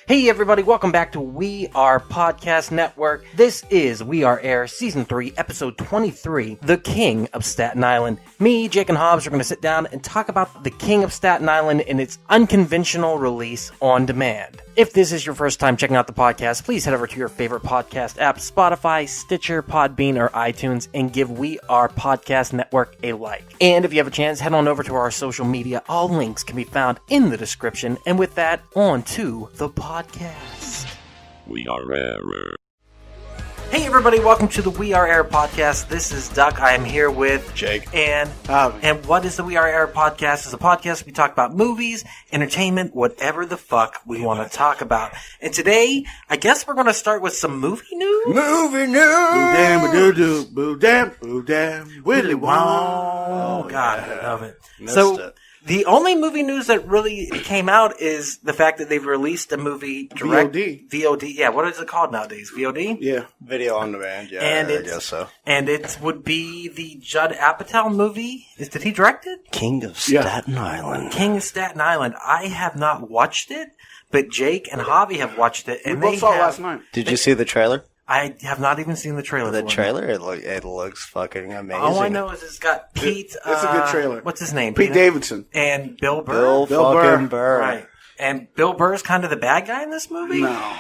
Hey everybody, welcome back to We Are Podcast Network. This is We Are Air Season 3, Episode 23, The King of Staten Island. Me, Jake, and Hobbs are going to sit down and talk about The King of Staten Island and its unconventional release on demand. If this is your first time checking out the podcast, please head over to your favorite podcast app, Spotify, Stitcher, Podbean, or iTunes, and give We Are Podcast Network a like. And if you have a chance, head on over to our social media. All links can be found in the description. And with that, on to the podcast. We are Air. Hey everybody, welcome to the We Are Air podcast. This is Duck. I am here with Jake and Javi. And what is the We Are Air podcast? It's a podcast we talk about movies, entertainment, whatever the fuck we want to talk about. And today, I guess we're going to start with some movie news. Movie news. Boo damn, boo damn, boo damn, Willy Wonka. Oh God, I love it. Missed So it. the only movie news that really came out is the fact that they've released a movie direct VOD. Yeah, what is it called nowadays? VOD? Yeah, video on demand. Yeah, And I guess so. And it would be the Judd Apatow movie. Did he direct it? King of Staten Island. King of Staten Island. I have not watched it, but Jake and Javi have watched it. And We both they saw it have, last night. Did you see the trailer? I have not even seen the trailer. The for it. trailer? It looks fucking amazing. All I know is it's got Pete. It's a good trailer. What's his name? Pete Davidson. And Bill Burr. Bill fucking Burr. Right. And Bill Burr's kind of the bad guy in this movie? No.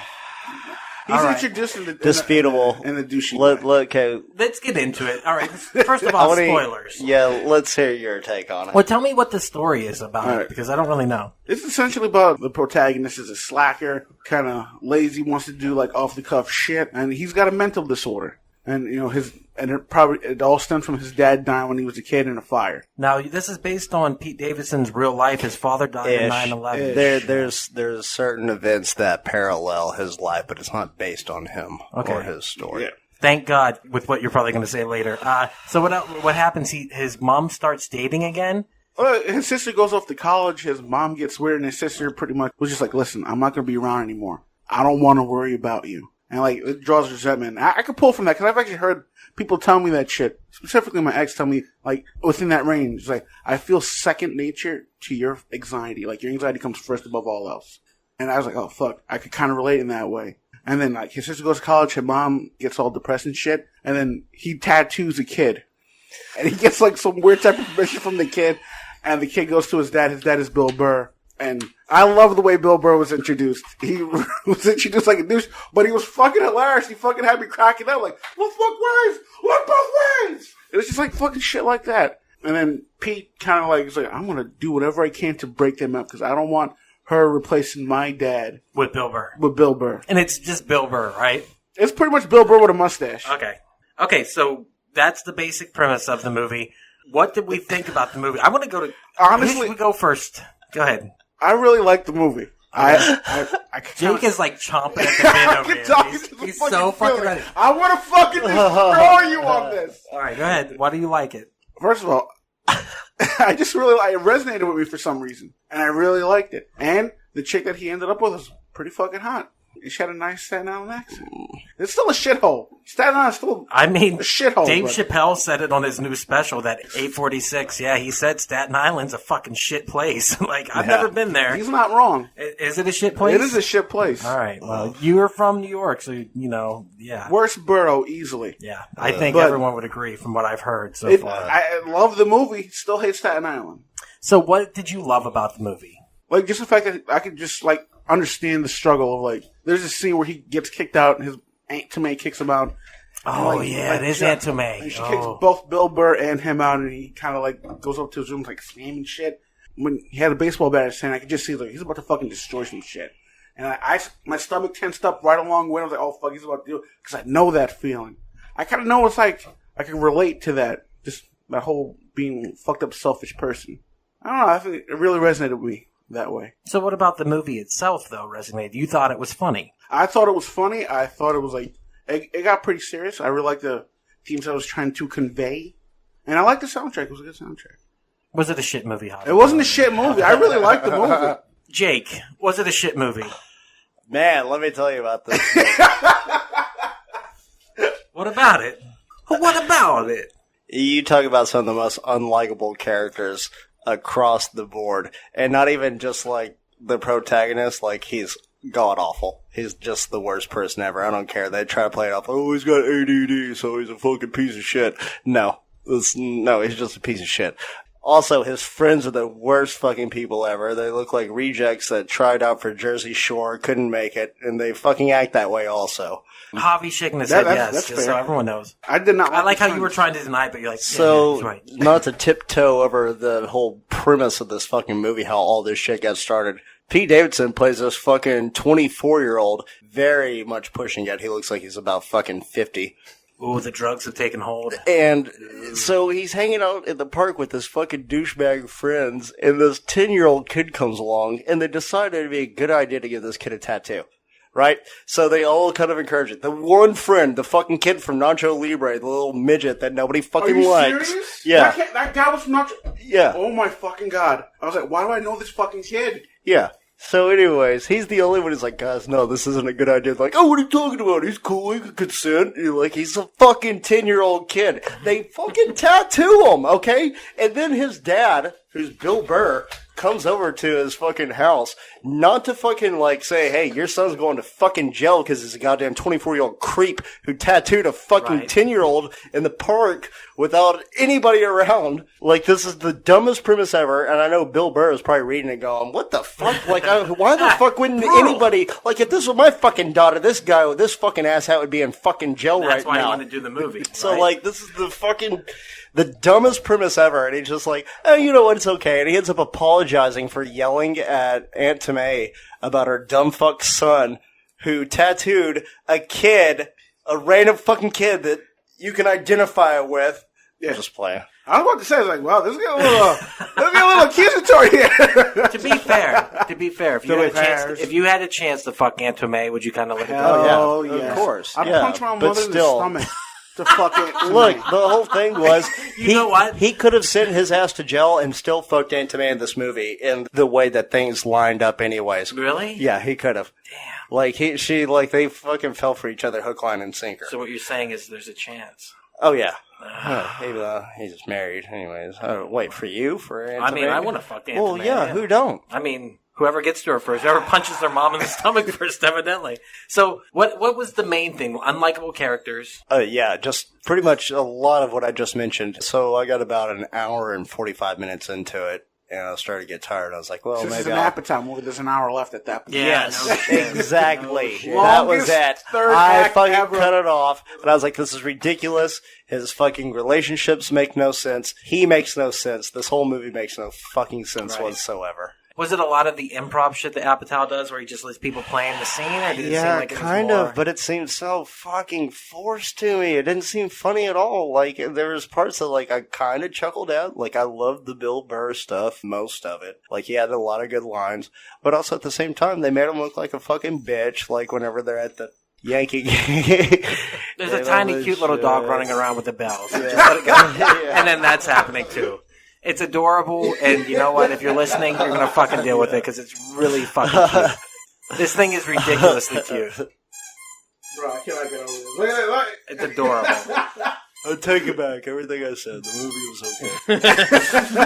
He's All right. introduced in the Disputable. in the douchey. Okay. Let's get into it. All right. First of all, spoilers. Yeah, let's hear your take on it. Well, tell me what the story is about All it, right. because I don't really know. It's essentially about the protagonist is a slacker, kind of lazy, wants to do like off the cuff shit, and he's got a mental disorder. And it all stems from his dad dying when he was a kid in a fire. Now, this is based on Pete Davidson's real life. His father died in 9/11. There's certain events that parallel his life, but it's not based on him or his story. Yeah. Thank God, with what you're probably going to say later. So what happens? His mom starts dating again. His sister goes off to college. His mom gets weird, and his sister pretty much was just like, "Listen, I'm not going to be around anymore. I don't want to worry about you." And like it draws resentment. I could pull from that because I've actually heard people tell me that shit. Specifically, my ex tell me like within that range, like I feel second nature to your anxiety. Like your anxiety comes first above all else. And I was like, oh fuck, I could kind of relate in that way. And then like his sister goes to college, her mom gets all depressed and shit, and then he tattoos a kid, and he gets like some weird type of permission from the kid, and the kid goes to his dad. His dad is Bill Burr. And I love the way Bill Burr was introduced. He was introduced like a douche, but he was fucking hilarious. He fucking had me cracking up like, what fuck ways? What both ways? It was just like fucking shit like that. And then Pete kind of like, was like, I'm going to do whatever I can to break them up because I don't want her replacing my dad. With Bill Burr. With Bill Burr. And it's just Bill Burr, right? It's pretty much Bill Burr with a mustache. Okay, so that's the basic premise of the movie. What did we think about the movie? I want to go to... Honestly... Who should we go first? Go ahead. I really like the movie. Jake is like chomping at the bit over here. He's so fucking ready. I want to fucking destroy you on this. All right, go ahead. Why do you like it? First of all, I just really it resonated with me for some reason, and I really liked it. And the chick that he ended up with was pretty fucking hot. She had a nice Staten Island accent. It's still a shithole. Staten Island's still a shithole. Dave Chappelle said it on his new special, that 846. Yeah, he said Staten Island's a fucking shit place. Like, I've never been there. He's not wrong. Is it a shit place? It is a shit place. All right. Well, you are from New York, so, yeah. Worst borough, easily. Yeah. I think everyone would agree from what I've heard so far. I love the movie. Still hate Staten Island. So what did you love about the movie? Like, just the fact that I could just, like, understand the struggle of, like, there's a scene where he gets kicked out and his Aunt Tomei kicks him out. Oh, like, yeah, it is Aunt Tomei. And she kicks both Bill Burr and him out, and he kind of, like, goes up to his room, like, screaming shit. When he had a baseball bat in his hand, I could just see, like, he's about to fucking destroy some shit. And my stomach tensed up right along with it. I was like, oh, fuck, he's about to do it. Because I know that feeling. I kind of know it's like, I can relate to that. Just that whole being fucked up, selfish person. I don't know, I think it really resonated with me that way. So what about the movie itself, though, resonated? You thought it was funny. I thought it was funny. I thought it was like, it got pretty serious. I really liked the themes I was trying to convey. And I liked the soundtrack. It was a good soundtrack. Was it a shit movie, Javi? It wasn't a shit movie. I really liked the movie. Jake, was it a shit movie? Man, let me tell you about this. What about it? What about it? You talk about some of the most unlikable characters across the board. And not even just like the protagonist, like he's god awful. He's just the worst person ever. I don't care. They try to play it off. Oh, he's got ADD, so he's a fucking piece of shit. No, he's just a piece of shit. Also, his friends are the worst fucking people ever. They look like rejects that tried out for Jersey Shore, couldn't make it, and they fucking act that way also. Javi shaking his head yes, that's just so fair. everyone knows. I did not. I like how you were trying to deny it, but you're like, So, he's right. not to tiptoe over the whole premise of this fucking movie, how all this shit got started. Pete Davidson plays this fucking 24-year-old, very much pushing it. He looks like he's about fucking 50. Ooh, the drugs have taken hold. And so he's hanging out in the park with his fucking douchebag friends, and this 10-year-old kid comes along, and they decided it'd be a good idea to give this kid a tattoo. Right? So they all kind of encourage it. The one friend, the fucking kid from Nacho Libre, the little midget that nobody fucking Are you likes. serious? Yeah. That guy was from Nacho. Yeah. Oh my fucking god. I was like, why do I know this fucking kid? Yeah. So anyways, he's the only one who's like, guys, no, this isn't a good idea. Like, oh, what are you talking about? He's cool, he can consent. And you're like, he's a fucking 10-year-old kid. They fucking tattoo him, okay? And then his dad, who's Bill Burr, comes over to his fucking house, not to fucking, like, say, hey, your son's going to fucking jail because he's a goddamn 24-year-old creep who tattooed a fucking 10-year-old in the park without anybody around. Like, this is the dumbest premise ever, and I know Bill Burr is probably reading it going, what the fuck? Like, why the fuck wouldn't anybody, like, if this were my fucking daughter, this guy with this fucking asshat would be in fucking jail right now. That's why you want to do the movie. So, like, this is the dumbest premise ever, and he's just like, oh, you know what, it's okay. And he ends up apologizing for yelling at Aunt Tomei about her dumb fuck son who tattooed a kid, a random fucking kid that you can identify with. Yeah. Just playing. I was about to say, like, wow, this is getting a little accusatory here. To be fair, if you had a chance to fuck Aunt Tomei, would you kind of let it go? Oh, yeah, yes. of course. I'd yeah, punch my but mother in the still. stomach to fuck it. Look, the whole thing was, You know what? He could have sent his ass to jail and still fucked Aunt Tomei in this movie in the way that things lined up anyways. Really? Yeah, he could have. Damn. Like, they fucking fell for each other hook, line, and sinker. So what you're saying is there's a chance. Oh, yeah. He's married, anyways. Wait, for you? For Aunt I mean, Tomei? I want to fuck Aunt Well, Tomei, yeah, who don't? I mean, whoever gets to her first, whoever punches their mom in the stomach first, evidently. So, what was the main thing? Unlikable characters. Yeah, just pretty much a lot of what I just mentioned. So I got about an hour and 45 minutes into it, and I started to get tired. I was like, well, This maybe is an I'll... appetite movie. There's an hour left at that point. Yeah, Yes, no shit. exactly. No shit. That was Longest it. third I act fucking ever. cut it off, but I was like, this is ridiculous. His fucking relationships make no sense. He makes no sense. This whole movie makes no fucking sense Right. whatsoever. Was it a lot of the improv shit that Apatow does, where he just lets people play in the scene? Or did it seem Yeah, like it was kind more... of, but it seemed so fucking forced to me. It didn't seem funny at all. Like, there was parts that, like, I kind of chuckled at. Like, I loved the Bill Burr stuff, most of it. Like, he had a lot of good lines. But also, at the same time, they made him look like a fucking bitch, like, whenever they're at the Yankee game. There's a tiny, cute little dog running around with the bells. Yeah. Just let it go. Yeah. And then that's happening, too. It's adorable, and you know what? If you're listening, you're going to fucking deal with it, because it's really fucking cute. This thing is ridiculously cute. Bro, I cannot get over this. Look at it. Look. It's adorable. I take it back. Everything I said. The movie was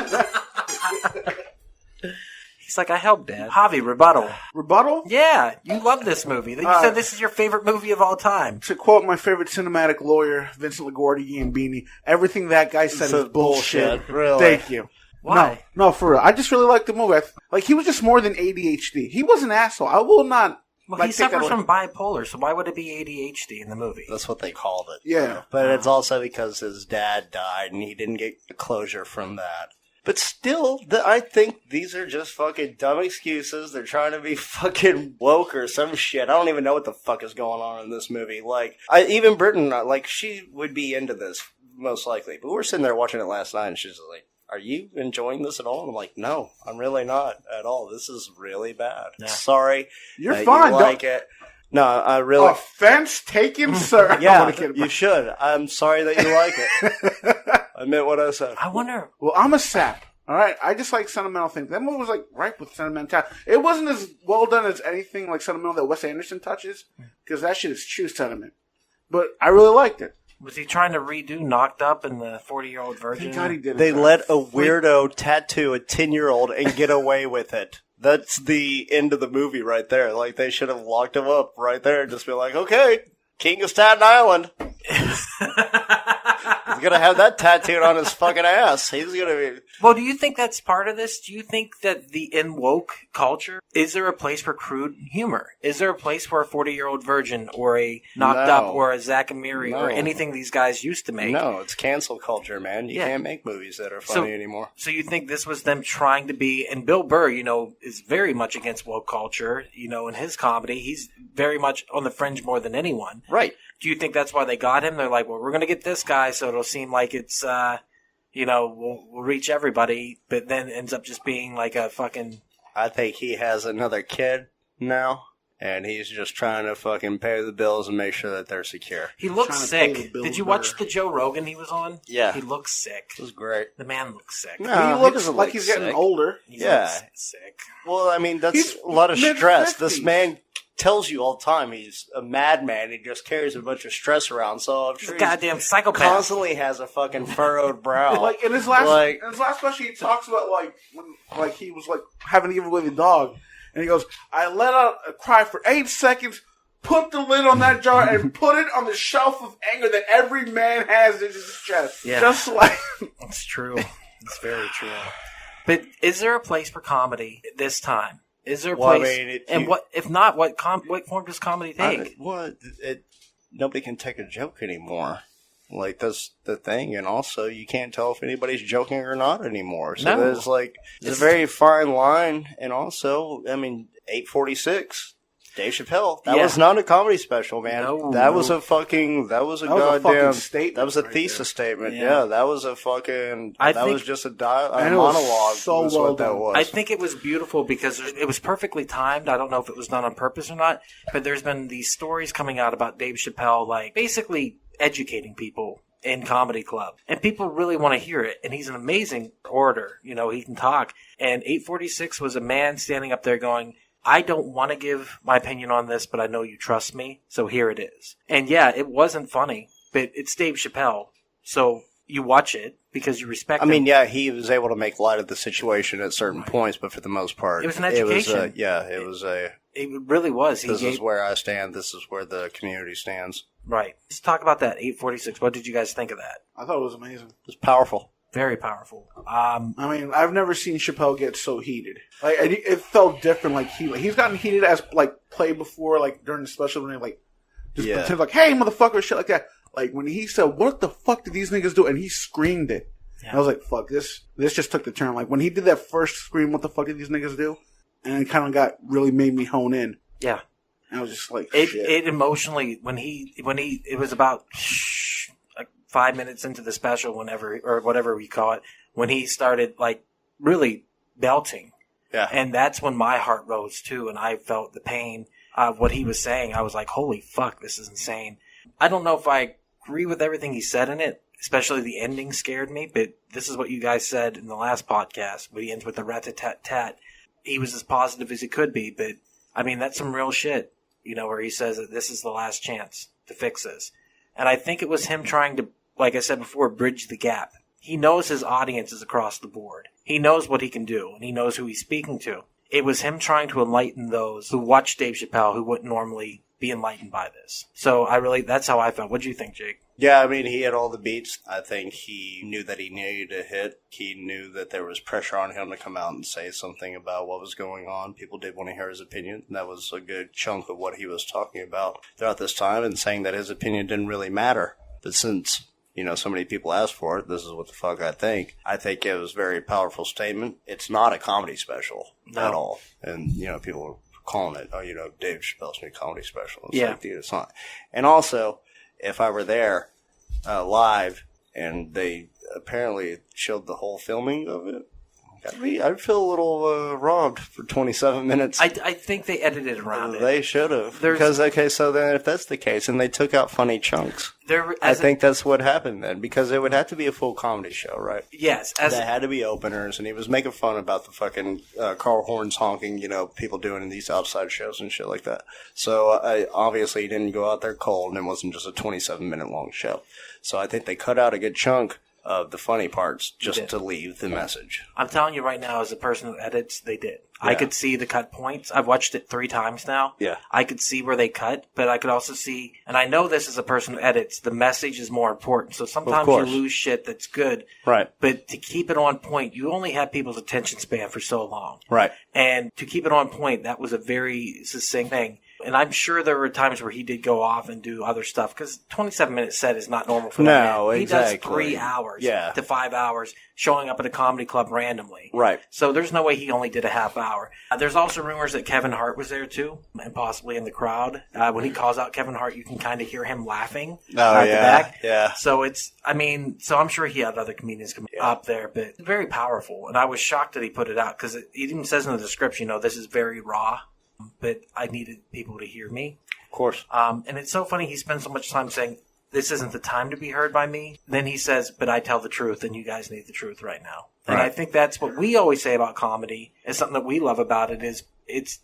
okay. He's like, I helped, Dad. Javi, rebuttal. Rebuttal? Yeah, you love this movie. You said this is your favorite movie of all time. To quote my favorite cinematic lawyer, Vincent LaGuardia Gambini, everything that guy said is bullshit. Really? Thank you. Why? No, for real. I just really liked the movie. Like, he was just more than ADHD. He was an asshole. I will not... Well, like, he take that suffers away. from bipolar, so why would it be ADHD in the movie? That's what they called it. Yeah. But it's also because his dad died and he didn't get closure from that. But still, I think these are just fucking dumb excuses. They're trying to be fucking woke or some shit. I don't even know what the fuck is going on in this movie. Like, even Britton, like, she would be into this, most likely. But we were sitting there watching it last night and she's like, are you enjoying this at all? And I'm like, no, I'm really not at all. This is really bad. Yeah. Sorry. You're that fine. You like it. No, I really... Offense taken, sir. Yeah, you should. I'm sorry that you like it. I meant what I said. I wonder... Well, I'm a sap. All right? I just like sentimental things. That movie was, like, ripe with sentimentality. It wasn't as well done as anything, like, sentimental that Wes Anderson touches, because that shit is true sentiment. But I really liked it. Was he trying to redo Knocked Up and the 40-Year-Old Virgin? Thank God he did it. They let a weirdo tattoo a 10-year-old and get away with it. That's the end of the movie right there. Like, they should have locked him up right there and just be like, okay, King of Staten Island. He's gonna have that tattooed on his fucking ass. He's gonna be... Well, do you think that's part of this? Do you think that in woke culture, is there a place for crude humor? Is there a place for a 40-year-old virgin or a Knocked Up or a Zack and Miri or anything these guys used to make? No, it's cancel culture, man. You can't make movies that are funny anymore. So you think this was them trying to be... And Bill Burr, is very much against woke culture. In his comedy, he's very much on the fringe more than anyone. Right. Do you think that's why they got him? They're like, well, we're going to get this guy so it'll seem like it's, we'll reach everybody, but then ends up just being like a fucking... I think he has another kid now, and he's just trying to fucking pay the bills and make sure that they're secure. He looks sick. Did you watch the Joe Rogan he was on? Yeah. He looks sick. It was great. The man looks sick. No, he looks like he's getting older. He looks sick. Well, I mean, that's a lot of stress. This man tells you all the time he's a madman. He just carries a bunch of stress around. So I'm sure he's a goddamn psychopath. Constantly has a fucking furrowed brow. Like in his last special, he talks about when he was having to give away the dog, and he goes, "I let out a cry for 8 seconds, put the lid on that jar, and put it on the shelf of anger that every man has in his chest." Yeah, just like it's true. It's very true. But is there a place for comedy this time? Is there a place? What if not? What form does comedy take? Nobody can take a joke anymore. Like, that's the thing. And also, you can't tell if anybody's joking or not anymore. So there's a very fine line. And also, I mean, 846. Dave Chappelle. That was not a comedy special, man. That was a goddamn statement. That was a thesis statement. Yeah, that was a fucking. That was just a monologue. So well that was. I think it was beautiful because it was perfectly timed. I don't know if it was done on purpose or not, but there's been these stories coming out about Dave Chappelle, basically educating people in comedy club, and people really want to hear it. And he's an amazing orator. He can talk. And 846 was a man standing up there going, I don't want to give my opinion on this, but I know you trust me, so here it is. And yeah, it wasn't funny, but it's Dave Chappelle, so you watch it because you respect him. I mean, yeah, he was able to make light of the situation at certain points, but for the most part, it was an education. It really was. This is where I stand. This is where the community stands. Right. Let's talk about that, 846. What did you guys think of that? I thought it was amazing. It was powerful. Very powerful. I mean, I've never seen Chappelle get so heated. It felt different. He's gotten heated as play before, during the special when he pretend hey motherfucker, shit like that. When he said, "What the fuck did these niggas do?" and he screamed it. Yeah. I was like, "Fuck this! This just took the turn." When he did that first scream, "What the fuck did these niggas do?" and it kind of really made me hone in. Yeah, and I was just like, shit. It emotionally when it was about 5 minutes into the special, whatever we call it, when he started really belting. Yeah. And that's when my heart rose too, and I felt the pain of what he was saying. I was like, holy fuck, this is insane. I don't know if I agree with everything he said in it, especially the ending scared me, but this is what you guys said in the last podcast, where he ends with the rat-tat-tat. He was as positive as he could be, but I mean, that's some real shit, where he says that this is the last chance to fix this. And I think it was him trying to, like I said before, bridge the gap. He knows his audience is across the board. He knows what he can do, and he knows who he's speaking to. It was him trying to enlighten those who watch Dave Chappelle who wouldn't normally be enlightened by this. So that's how I felt. What do you think, Jake? Yeah, I mean, he had all the beats. I think he knew that he needed a hit. He knew that there was pressure on him to come out and say something about what was going on. People did want to hear his opinion. And that was a good chunk of what he was talking about throughout this time, and saying that his opinion didn't really matter. But since so many people asked for it, this is what the fuck I think. I think it was a very powerful statement. It's not a comedy special at all. And, people are calling it, Dave Chappelle's new comedy special. It's like, dude, it's not. And also, if I were there live and they apparently showed the whole filming of it, I'd feel a little robbed for 27 minutes. I think they edited around it. They should have. Because, so then if that's the case, and they took out funny chunks, I think that's what happened then. Because it would have to be a full comedy show, right? Yes. There had to be openers, and he was making fun about the fucking car horns honking, people doing in these outside shows and shit like that. So, obviously, he didn't go out there cold, and it wasn't just a 27-minute long show. So I think they cut out a good chunk of the funny parts just to leave the message. I'm telling you right now, as a person who edits, they did. Yeah. I could see the cut points. I've watched it 3 times now. Yeah. I could see where they cut, but I could also see, and I know this as a person who edits, the message is more important. So sometimes you lose shit that's good. Right. But to keep it on point, you only have people's attention span for so long. Right. And to keep it on point, that was a very succinct thing. And I'm sure there were times where he did go off and do other stuff, because 27-minute set is not normal for that man. He does 3 hours to 5 hours showing up at a comedy club randomly. Right. So there's no way he only did a half hour. There's also rumors that Kevin Hart was there too, and possibly in the crowd. When he calls out Kevin Hart, you can kind of hear him laughing at the back. Yeah. So so I'm sure he had other comedians come up there, but it's very powerful. And I was shocked that he put it out, because it even says in the description, this is very raw. But I needed people to hear me. Of course. And it's so funny, he spends so much time saying, this isn't the time to be heard by me. Then he says, but I tell the truth, and you guys need the truth right now. And I think that's what we always say about comedy. It's something that we love about it is,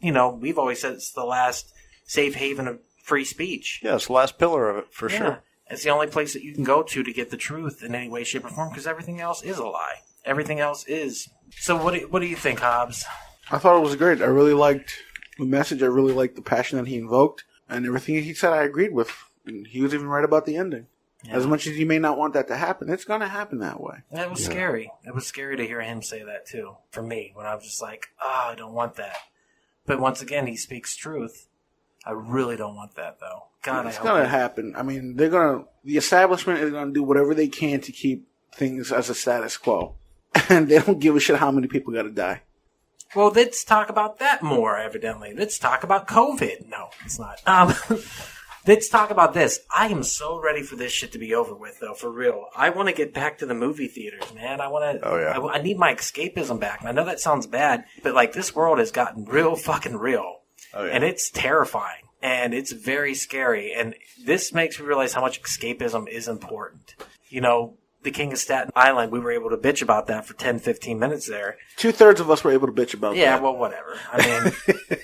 we've always said it's the last safe haven of free speech. Yeah, it's the last pillar of it, for sure. It's the only place that you can go to get the truth in any way, shape, or form, because everything else is a lie. Everything else is. So what do you think, Hobbs? I thought it was great. I really liked the message. I really liked the passion that he invoked, and everything he said I agreed with. And he was even right about the ending. Yeah. As much as you may not want that to happen, it's going to happen that way. And it was scary. It was scary to hear him say that too, for me, when I was just like, I don't want that. But once again, he speaks truth. I really don't want that, though. God, it's going to happen. I mean, the establishment is going to do whatever they can to keep things as a status quo. And they don't give a shit how many people got to die. Well, let's talk about that more, evidently. Let's talk about COVID. No, it's not. Let's talk about this. I am so ready for this shit to be over with, though, for real. I want to get back to the movie theaters, man. I need my escapism back. And I know that sounds bad, but, this world has gotten real fucking real. Oh, yeah. And it's terrifying. And it's very scary. And this makes me realize how much escapism is important. The King of Staten Island, we were able to bitch about that for 10, 15 minutes there. 2/3 of us were able to bitch about that. Yeah, well, whatever. I mean,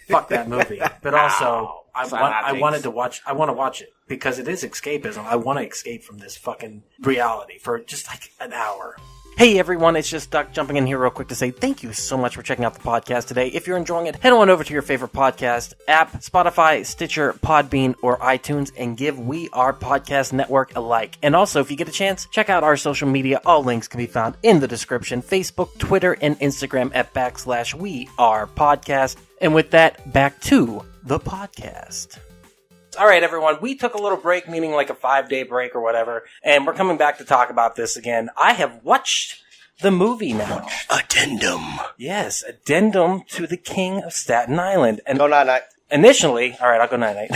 fuck that movie. But also, I want to watch it because it is escapism. I want to escape from this fucking reality for just an hour. Hey everyone, it's just Duck jumping in here real quick to say thank you so much for checking out the podcast today. If you're enjoying it, head on over to your favorite podcast app, Spotify, Stitcher, Podbean, or iTunes, and give We Are Podcast Network a like. And also, if you get a chance, check out our social media. All links can be found in the description. Facebook, Twitter, and Instagram at /We Are Podcast. And with that, back to the podcast. All right, everyone, we took a little break, meaning like a 5-day break or whatever, and we're coming back to talk about this again. I have watched the movie now. Addendum. Yes, addendum to The King of Staten Island. And go night-night. Initially, all right, I'll go night-night.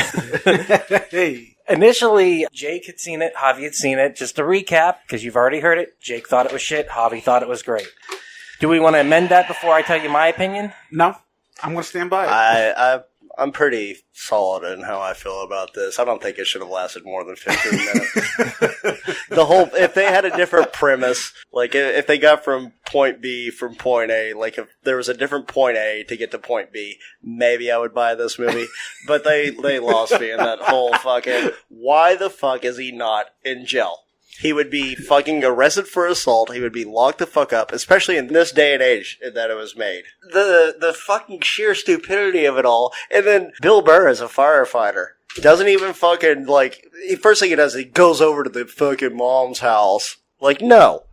Hey. Initially, Jake had seen it, Javi had seen it. Just to recap, because you've already heard it, Jake thought it was shit, Javi thought it was great. Do we want to amend that before I tell you my opinion? No, I'm going to stand by it. I'm pretty solid in how I feel about this. I don't think it should have lasted more than 15 minutes. If they had a different premise, like if they got from point B from point A, like if there was a different point A to get to point B, maybe I would buy this movie. But they lost me in that whole fucking, why the fuck is he not in jail? He would be fucking arrested for assault. He would be locked the fuck up, especially in this day and age that it was made. The fucking sheer stupidity of it all. And then Bill Burr is a firefighter. Doesn't even fucking, first thing he does, he goes over to the fucking mom's house. No.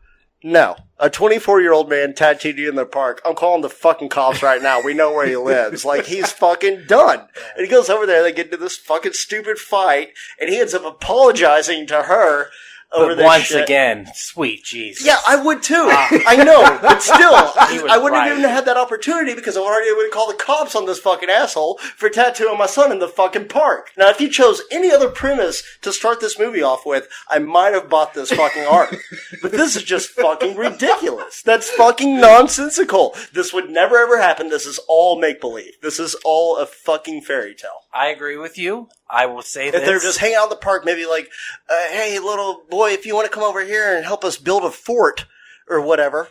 A 24-year-old man tattooed you in the park. I'm calling the fucking cops right now. We know where he lives. He's fucking done. And he goes over there, they get into this fucking stupid fight, and he ends up apologizing to her. But once again, sweet Jesus. Yeah, I would too. I know, but still, I wouldn't have even had that opportunity because I already would have called the cops on this fucking asshole for tattooing my son in the fucking park. Now, if you chose any other premise to start this movie off with, I might have bought this fucking arc. But this is just fucking ridiculous. That's fucking nonsensical. This would never ever happen. This is all make-believe. This is all a fucking fairy tale. I agree with you. I will say this. If they're just hanging out in the park, maybe hey, little boy, if you want to come over here and help us build a fort or whatever.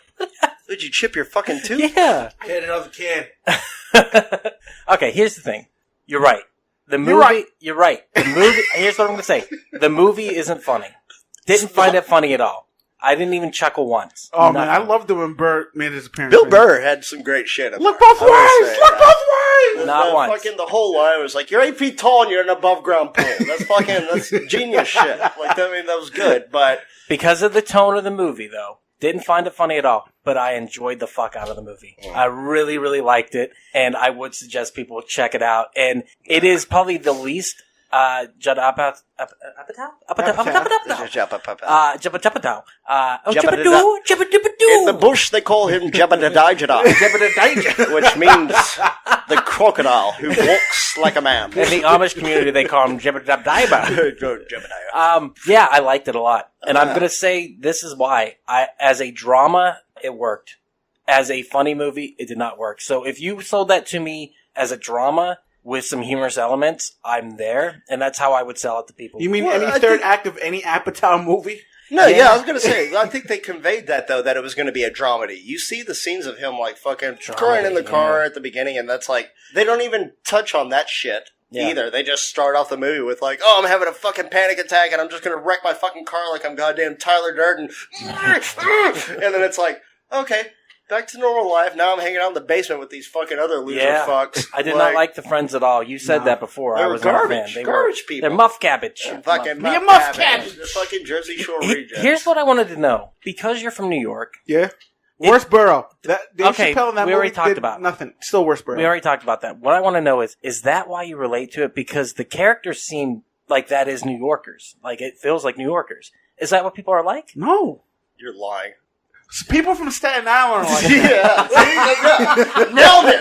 Would you chip your fucking tooth? Yeah. Hit another can. Okay, here's the thing. You're right. You're right. The movie, here's what I'm going to say. The movie isn't funny. Didn't find it funny at all. I didn't even chuckle once. Oh, man, I Nothing. loved it when Burr made his appearance. Bill Burr had some great shit in Look there. both ways! Look both ways! Not once. Fucking the whole line was like, you're 8 feet tall and you're in an above ground pool. That's genius shit. Like, I mean, that was good, but... Because of the tone of the movie, though. Didn't find it funny at all, but I enjoyed the fuck out of the movie. I really, really liked it, and I would suggest people check it out. And it is probably the least Judd Apatow? In the bush, they call him Jebediah, which means the crocodile who walks like a man. In the Amish community, they call him Jebediah. Yeah, I liked it a lot. And I'm going to say this is why. As a drama, it worked. As a funny movie, it did not work. So if you sold that to me as a drama with some humorous elements, I'm there. And that's how I would sell it to people. You mean any third act of any Apatow movie? No, yeah, I was going to say, I think they conveyed that, though, that it was going to be a dramedy. You see the scenes of him, like, fucking crying in the car at the beginning, and that's like, they don't even touch on that shit either. They just start off the movie with, like, oh, I'm having a fucking panic attack, and I'm just going to wreck my fucking car like I'm goddamn Tyler Durden. And then it's like, okay, back to normal life. Now I'm hanging out in the basement with these fucking other loser fucks. I did not like the friends at all. You said that before. I was garbage. Not a fan. They garbage were, people. They're muff cabbage. Fucking muff cabbage. They're fucking Jersey Shore rejects. Here's what I wanted to know. Because you're from New York. Yeah. Worst borough. Dave Okay, Chappelle in that we movie already talked did about it. nothing. Still worst borough. We already talked about that. What I want to know is that why you relate to it? Because the characters seem like that is New Yorkers. Like, it feels like New Yorkers. Is that what people are like? No. You're lying. People from Staten Island are like Yeah. Nailed it.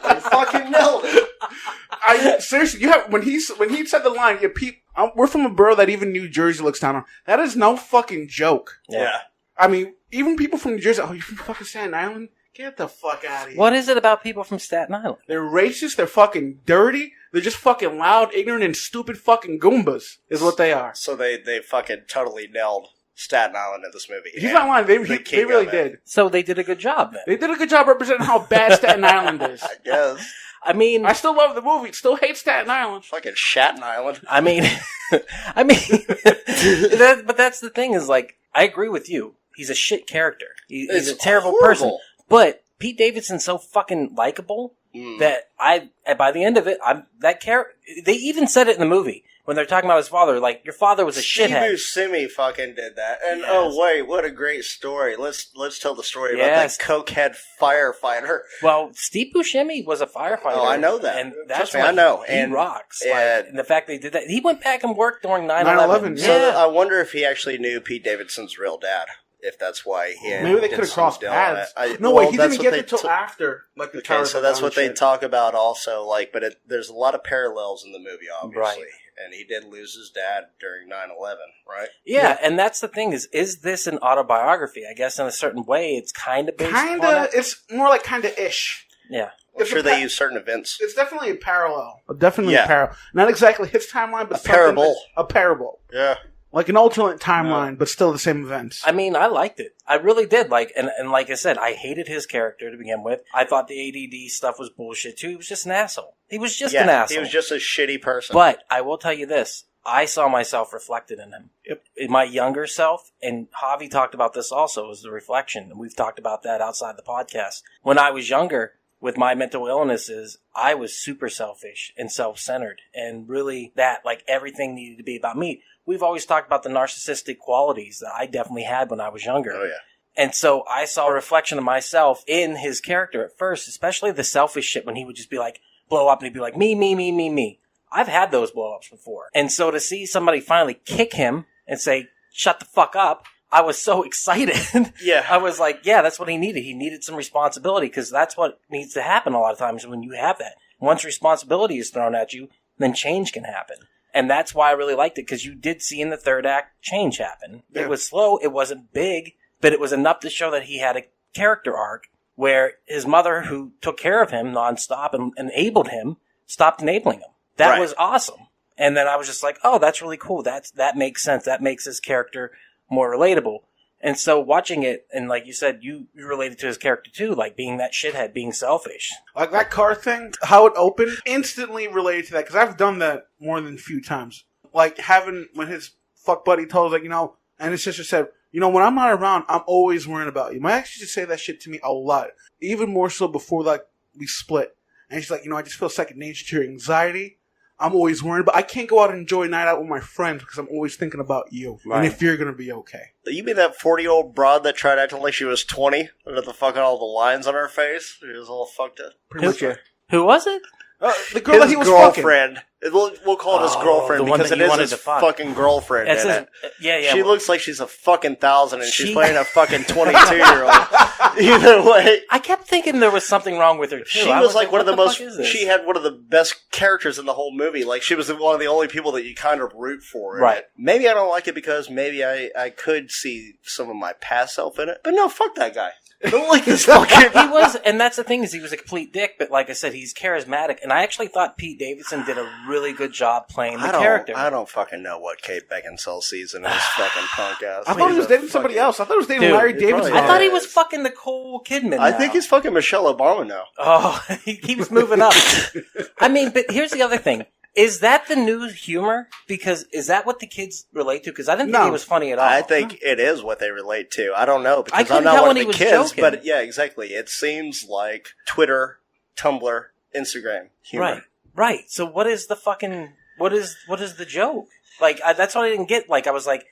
You fucking nailed it. Seriously, when he said the line, we're from a borough that even New Jersey looks down on. That is no fucking joke. Yeah. I mean, even people from New Jersey, you from fucking Staten Island? Get the fuck out of here. What is it about people from Staten Island? They're racist, they're fucking dirty, they're just fucking loud, ignorant, and stupid fucking Goombas, is what they are. So they fucking totally nailed Staten Island in this movie. He's not lying, they really did. So they did a good job then. They did a good job representing how bad Staten Island is. I guess. I mean, I still love the movie, still hate Staten Island. Fucking Staten Island. I mean, but that's the thing is, like, I agree with you. He's a shit character. He's a terrible person. But Pete Davidson's so fucking likable that by the end of it, they even said it in the movie when they're talking about his father. Like, your father was a shithead. Steve Buscemi fucking did that. And oh wait, what a great story. Let's tell the story about that cokehead firefighter. Well, Steve Buscemi was a firefighter. Oh, I know that. And that's me, I know. He rocks. And, and the fact they did that, he went back and worked during 9/11. Yeah. So I wonder if he actually knew Pete Davidson's real dad. If that's why he maybe they could have crossed paths. No way, he didn't get it until after. Like the okay, so that's what they talk about also. Like, but there's a lot of parallels in the movie, obviously. Right. And he did lose his dad during 9/11, right? Yeah, and that's the thing is this an autobiography? I guess in a certain way, it's kind of based on it. It's more like kind of ish. Yeah. I'm sure they use certain events. It's definitely a parallel. A parallel. Not exactly his timeline, but a parable. A parable. Yeah. Like an alternate timeline, but still the same events. I mean, I liked it. I really did. Like, and like I said, I hated his character to begin with. I thought the ADD stuff was bullshit too. He was just an asshole. He was just an asshole. He was just a shitty person. But I will tell you this. I saw myself reflected in him. Yep. In my younger self, and Javi talked about this also, as the reflection. We've talked about that outside the podcast. When I was younger, with my mental illnesses, I was super selfish and self-centered. And really that, like, everything needed to be about me. We've always talked about the narcissistic qualities that I definitely had when I was younger. Oh, yeah. And so I saw a reflection of myself in his character at first, especially the selfish shit when he would just be like, blow up and he'd be like, me. I've had those blow ups before. And so to see somebody finally kick him and say, shut the fuck up, I was so excited. Yeah. I was like, yeah, that's what he needed. He needed some responsibility because that's what needs to happen a lot of times when you have that. Once responsibility is thrown at you, then change can happen. And that's why I really liked it, because you did see in the third act change happen. Yeah. It was slow, it wasn't big, but it was enough to show that he had a character arc where his mother, who took care of him nonstop and enabled him, stopped enabling him. That was awesome. And then I was just like, oh, that's really cool. That makes sense. That makes his character more relatable. And so watching it, and like you said, you related to his character too, like being that shithead, being selfish. Like that car thing, how it opened, instantly related to that, because I've done that more than a few times. Like when his fuck buddy told, like, and his sister said, You know, when I'm not around, I'm always worrying about you. My ex used to say that shit to me a lot. Even more so before, like, we split. And she's like, you know, I just feel second nature to your anxiety. I'm always worried, but I can't go out and enjoy a night out with my friends because I'm always thinking about you and if you're going to be okay. You mean that 40-year-old broad that tried acting like she was 20? With the fucking all the lines on her face? She was all fucked up. Pretty much, yeah. Who was it? The girl that he was girlfriend. fucking. We'll call it his girlfriend because it is his fucking girlfriend. Yeah. She looks like she's a fucking 1,000 and she's playing a fucking 22-year-old. Either way. I kept thinking there was something wrong with her, too. She was like one of the most... She had one of the best characters in the whole movie. Like, she was one of the only people that you kind of root for. Right. Maybe I don't like it because maybe I could see some of my past self in it. But no, fuck that guy. I don't like this fucking... He was, and that's the thing, is he was a complete dick, but like I said, he's charismatic, and I actually thought Pete Davidson did a really good job playing the character. I don't fucking know what Kate Beckinsale sees in his fucking punk ass. I thought he was dating somebody else. I thought he was dating Larry Davidson. I thought he was fucking Nicole Kidman. I think he's fucking Michelle Obama now. Oh, he keeps moving up. I mean, but here's the other thing. Is that the new humor? Because is that what the kids relate to? Because I didn't think he was funny at all. I think it is what they relate to. I don't know because I I'm not tell one when of he the was kids. joking. But yeah, exactly. It seems like Twitter, Tumblr, Instagram humor. Right. So what is the fucking what is the joke? Like that's what I didn't get. Like I was like,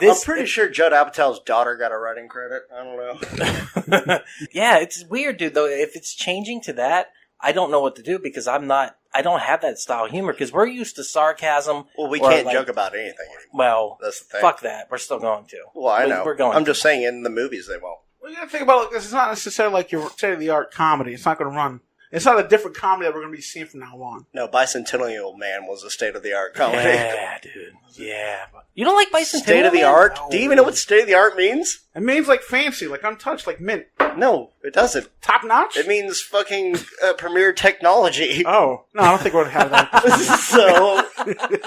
I'm pretty sure Judd Apatow's daughter got a writing credit. I don't know. Yeah, it's weird, dude. Though if it's changing to that, I don't know what to do because I don't have that style of humor because we're used to sarcasm. Well, we can't joke about anything anymore. Well, that's the thing. Fuck that. We're still going to. Well, I know. We're going. I'm just saying, in the movies they won't. Well, you gotta think about it like this. It's not necessarily like your state-of-the-art comedy. It's not going to run. It's not a different comedy that we're going to be seeing from now on. No, Bicentennial Man was a state-of-the-art comedy. Yeah, dude. Yeah. You don't like Bicentennial State-of-the-art? No. Do you even know what state-of-the-art means? It means like fancy, like untouched, like mint. No, it doesn't. Top notch? It means fucking premier technology. Oh. No, I don't think we'd have that. So,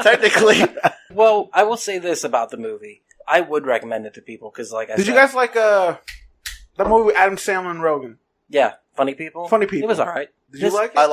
technically. Well, I will say this about the movie. I would recommend it to people because, like I said... Did you guys like that movie with Adam Sandler and Rogan? Yeah. Funny People? Funny People. It was alright. Did you like it? I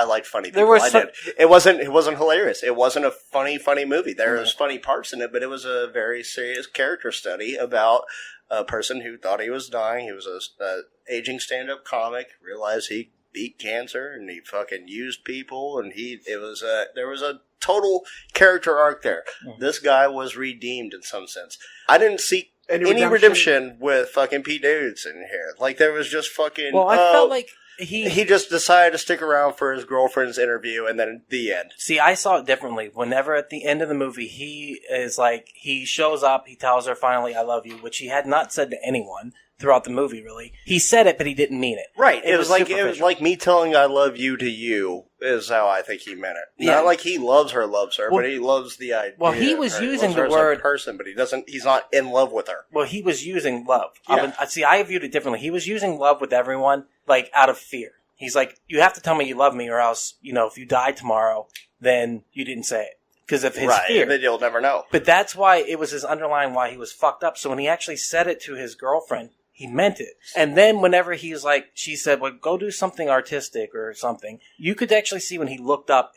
liked Funny People. There were I did. It wasn't hilarious. It wasn't a funny movie. There was funny parts in it, but it was a very serious character study about a person who thought he was dying. He was a aging stand-up comic, realized he beat cancer, and he fucking used people, and there was a total character arc there. Mm-hmm. This guy was redeemed in some sense. I didn't see any redemption with fucking Pete Davidson here. Like, there was just fucking... Well, I felt like he just decided to stick around for his girlfriend's interview, and then the end. See, I saw it differently. Whenever at the end of the movie, he is like, he shows up, he tells her finally, I love you, which he had not said to anyone throughout the movie, really. He said it, but he didn't mean it. Right. It was like me telling I love you to you is how I think he meant it. Yeah. Not like he loves her, but he loves the idea. Well, he was using the word person, but he's not in love with her. Well, he was using love. Yeah. I viewed it differently. He was using love with everyone, like, out of fear. He's like, you have to tell me you love me or else, if you die tomorrow, then you didn't say it. Because of his fear. Then you'll never know. But that's why it was his underlying why he was fucked up. So when he actually said it to his girlfriend, he meant it. And then whenever he's like, she said, well, go do something artistic or something. You could actually see when he looked up,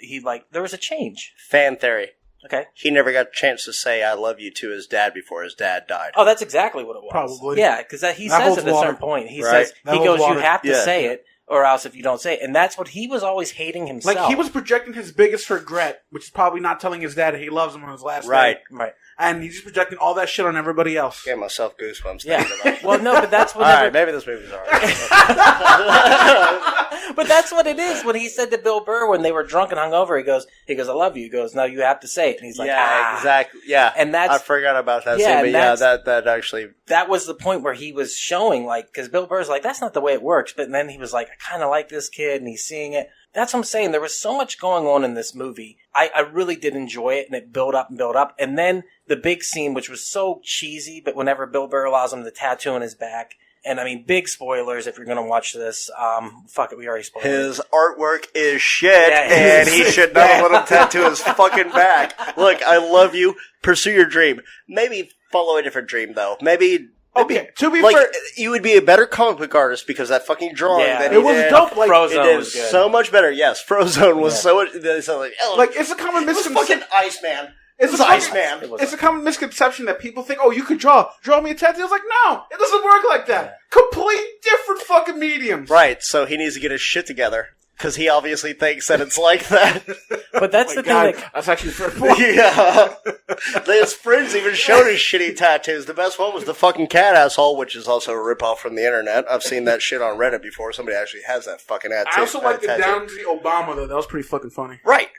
there was a change. Fan theory. Okay. He never got a chance to say I love you to his dad before his dad died. Oh, that's exactly what it was. Probably. Yeah, because he says it at a certain point. He says, you have to say it, or else if you don't say it. And that's what he was always hating himself. Like, he was projecting his biggest regret, which is probably not telling his dad he loves him on his last day. Right. And he's just projecting all that shit on everybody else. Gave myself goosebumps. Yeah. Well, no, but that's what. All right, maybe this movie's alright. But that's what it is. When he said to Bill Burr when they were drunk and hungover, he goes, I love you. He goes, no, you have to say it. And he's like, exactly. Yeah, and I forgot about that scene. But that actually, that was the point where he was showing, like, because Bill Burr's like, that's not the way it works. But then he was like, I kind of like this kid, and he's seeing it. That's what I'm saying. There was so much going on in this movie. I really did enjoy it, and it built up and built up. And then the big scene, which was so cheesy, but whenever Bill Burr allows him the tattoo on his back, and I mean, big spoilers if you're going to watch this. Fuck it, we already spoiled his artwork is shit, and he should not have let him tattoo his fucking back. Look, I love you. Pursue your dream. Maybe follow a different dream, though. Maybe, to be fair, you would be a better comic book artist because that fucking drawing that he it was did, dope. Like, Frozone was so much better. Yes, Frozone was so much. Like, it's a common misconception. Fucking Iceman. It's was a fucking- Iceman. It's a common misconception that people think, oh, you could draw me a tattoo. It's like, no, it doesn't work like that. Complete different fucking mediums. Right, so he needs to get his shit together. Because he obviously thinks that it's like that. But that's the thing that... That's actually the first one. Yeah. His friends even showed his shitty tattoos. The best one was the fucking cat asshole, which is also a ripoff from the internet. I've seen that shit on Reddit before. Somebody actually has that fucking tattoo. I also like the down to the Obama, though. That was pretty fucking funny. Right.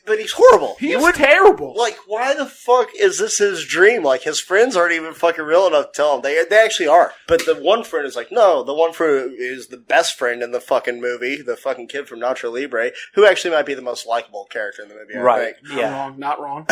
But he's horrible. He's terrible. Like, why the fuck is this his dream? Like, his friends aren't even fucking real enough to tell him. They actually are. But the one friend is like, no, the one friend is the best friend in the fucking movie, the fucking kid from Nacho Libre, who actually might be the most likable character in the movie, I think. Not wrong.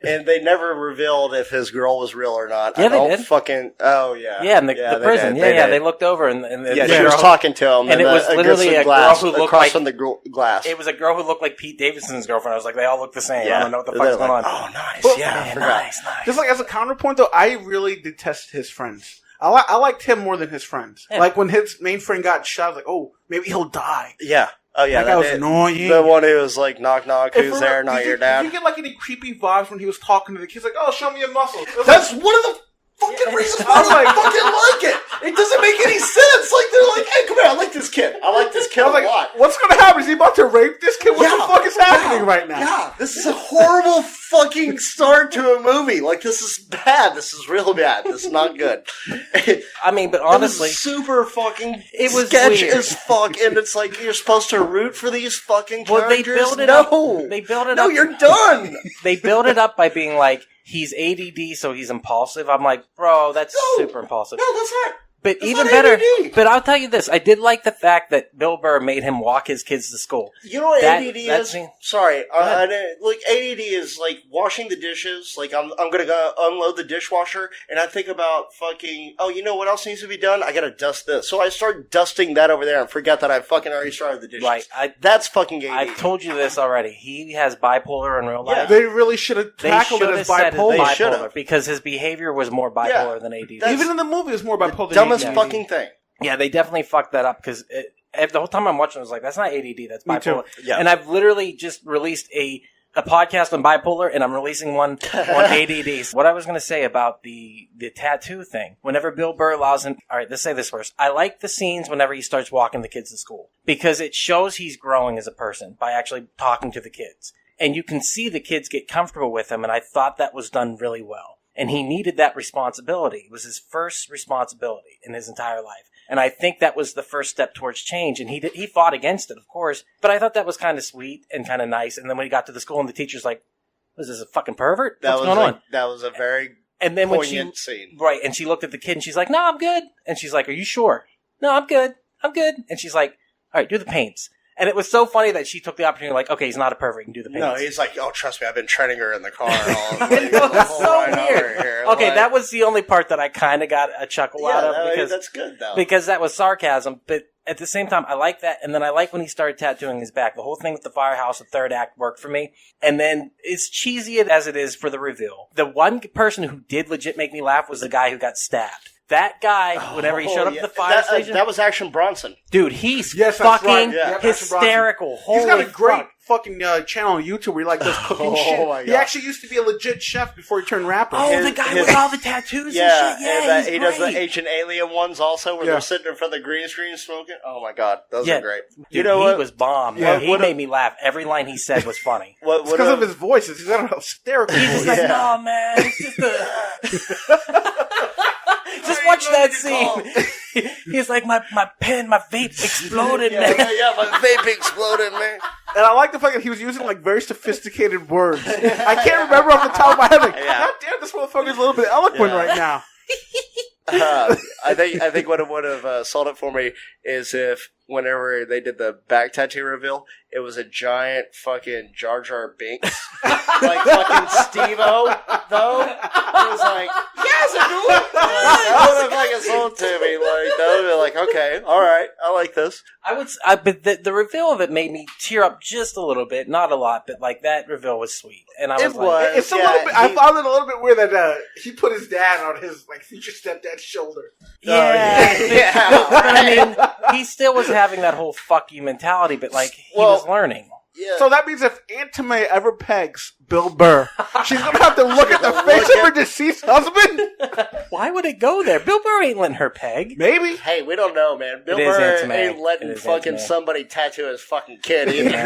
And they never revealed if his girl was real or not. Yeah, they did. Oh, yeah. Yeah, in the prison. They looked over and she was talking to him. And it was literally a girl who looked across like... from the glass. It was a girl who looked like Pete Davidson's girlfriend. I was like, they all look the same. Yeah. I don't know what the fuck's going on. Oh, nice. But- Yeah, nice. Just like as a counterpoint, though, I really detest his friends. I liked him more than his friends. Yeah. Like when his main friend got shot, I was like, oh, maybe he'll die. Yeah. Oh, yeah. That guy was annoying. The one who was like, knock, knock, And who's for there? real, Not did your you- dad. Did you get like any creepy vibes when he was talking to the kids? Like, oh, show me your muscles. It was That's one of the fucking reasons why I fucking like it. It doesn't make any sense. Like, they're like, hey, come here, I like this kid. I like this kid I was like, a lot. what's going to happen? Is he about to rape this kid? What the fuck is happening right now? Yeah, this is a horrible fucking start to a movie. Like, this is bad. This is real bad. This is not good. I mean, but It was honestly... super fucking It was sketch weird. as fuck, and it's like you're supposed to root for these fucking Well, they characters. build it no. up. They build it No, up. you're done. They build it up by being like, he's ADD, so he's impulsive. I'm like, bro, that's super impulsive. No, that's not. But That's even not better, ADD. but I'll tell you this, I did like the fact that Bill Burr made him walk his kids to school. You know what That- ADD that is? scene- Sorry, ahead. like ADD is like washing the dishes. Like I'm gonna go unload the dishwasher, and I think about fucking. Oh, you know what else needs to be done? I gotta dust this. So I start dusting that over there, and forget that I fucking already started the dishes. Right. That's fucking ADD. I've told you this already. He has bipolar in real Yeah. life. They really should have They tackled it should as have said bipolar. it's They bipolar should've. because his behavior was more bipolar than ADD. That's- Even in the movie, it was more bipolar. Dumbest than ADD. fucking thing. Yeah, they definitely fucked that up because the whole time I'm watching, I was like, that's not ADD, that's Me too. bipolar. Yeah. And I've literally just released a podcast on bipolar, and I'm releasing one on ADD. So what I was going to say about the tattoo thing, whenever Bill Burr allows him, all right, let's say this first. I like the scenes whenever he starts walking the kids to school because it shows he's growing as a person by actually talking to the kids. And you can see the kids get comfortable with him, and I thought that was done really well. And he needed that responsibility. It was his first responsibility in his entire life. And I think that was the first step towards change. And he fought against it, of course. But I thought that was kind of sweet and kind of nice. And then when he got to the school and the teacher's like, was this a fucking pervert? What's going on? That was a very And then when poignant scene. Right, and she looked at the kid and she's like, no, I'm good. And she's like, are you sure? No, I'm good. And she's like, all right, do the paints. And it was so funny that she took the opportunity, like, okay, he's not a pervert, he can do the paints. No, he's like, oh, trust me, I've been training her in the car. It was so weird. Okay, that was the only part that I kind of got a chuckle out of because that's good though. because that was sarcasm. But at the same time, I like that, and then I like when he started tattooing his back. The whole thing with the firehouse, the third act, worked for me. And then, as cheesy as it is for the reveal, the one person who did legit make me laugh was the guy who got stabbed. That guy, whenever he showed up at the fire station, that was Action Bronson. dude, he's Yes, that's fucking right. Yeah, hysterical. He's got a Holy great fuck. fucking channel on YouTube where he like does cooking Oh shit. my He God. actually used to be a legit chef before he turned rapper. Oh, the guy with all the tattoos Yeah, and shit. Yeah, and he's he does great. the Ancient Alien ones also, where Yeah. they're sitting in front of the green screen smoking. Oh my god, those Yeah. are great. Dude, you know he what? was bomb. Yeah. He What made me laugh. Every line he said was funny. It's because of his voices. He's got a hysterical He's voice. just like, Yeah. no, man, it's just a... Just watch that scene. He's like, my pen, my vape exploded, man. yeah, my vape exploded, man. And I like the fact that he was using like very sophisticated words. I can't remember off the top of my head. Like, Yeah. God damn, this motherfucker's a little bit eloquent Yeah. right now. I think what would have sold it for me is if whenever they did the back tattoo reveal, it was a giant fucking Jar Jar Binks, like fucking Steve-O, though. It was like, yes, I do it. That would have fucking sold to me. Like that would be like, okay, all right, I like this. But the reveal of it made me tear up just a little bit, not a lot, but like that reveal was sweet, and I was It like, was. It's a Yeah, little bit. I he- found it a little bit weird that he put his dad on his like future stepdad's shoulder. yeah. Yeah, But I mean, he still was having that whole "fuck you" mentality, but like he Well, was learning. Yeah. So that means if Aunt May ever pegs Bill Burr. She's gonna have to look at the face of her deceased husband. Why would it go there? Bill Burr ain't letting her peg. Maybe. Hey, we don't know, man. Bill It is Burr Aunt May. ain't letting It is fucking Aunt May. somebody tattoo his fucking kid either.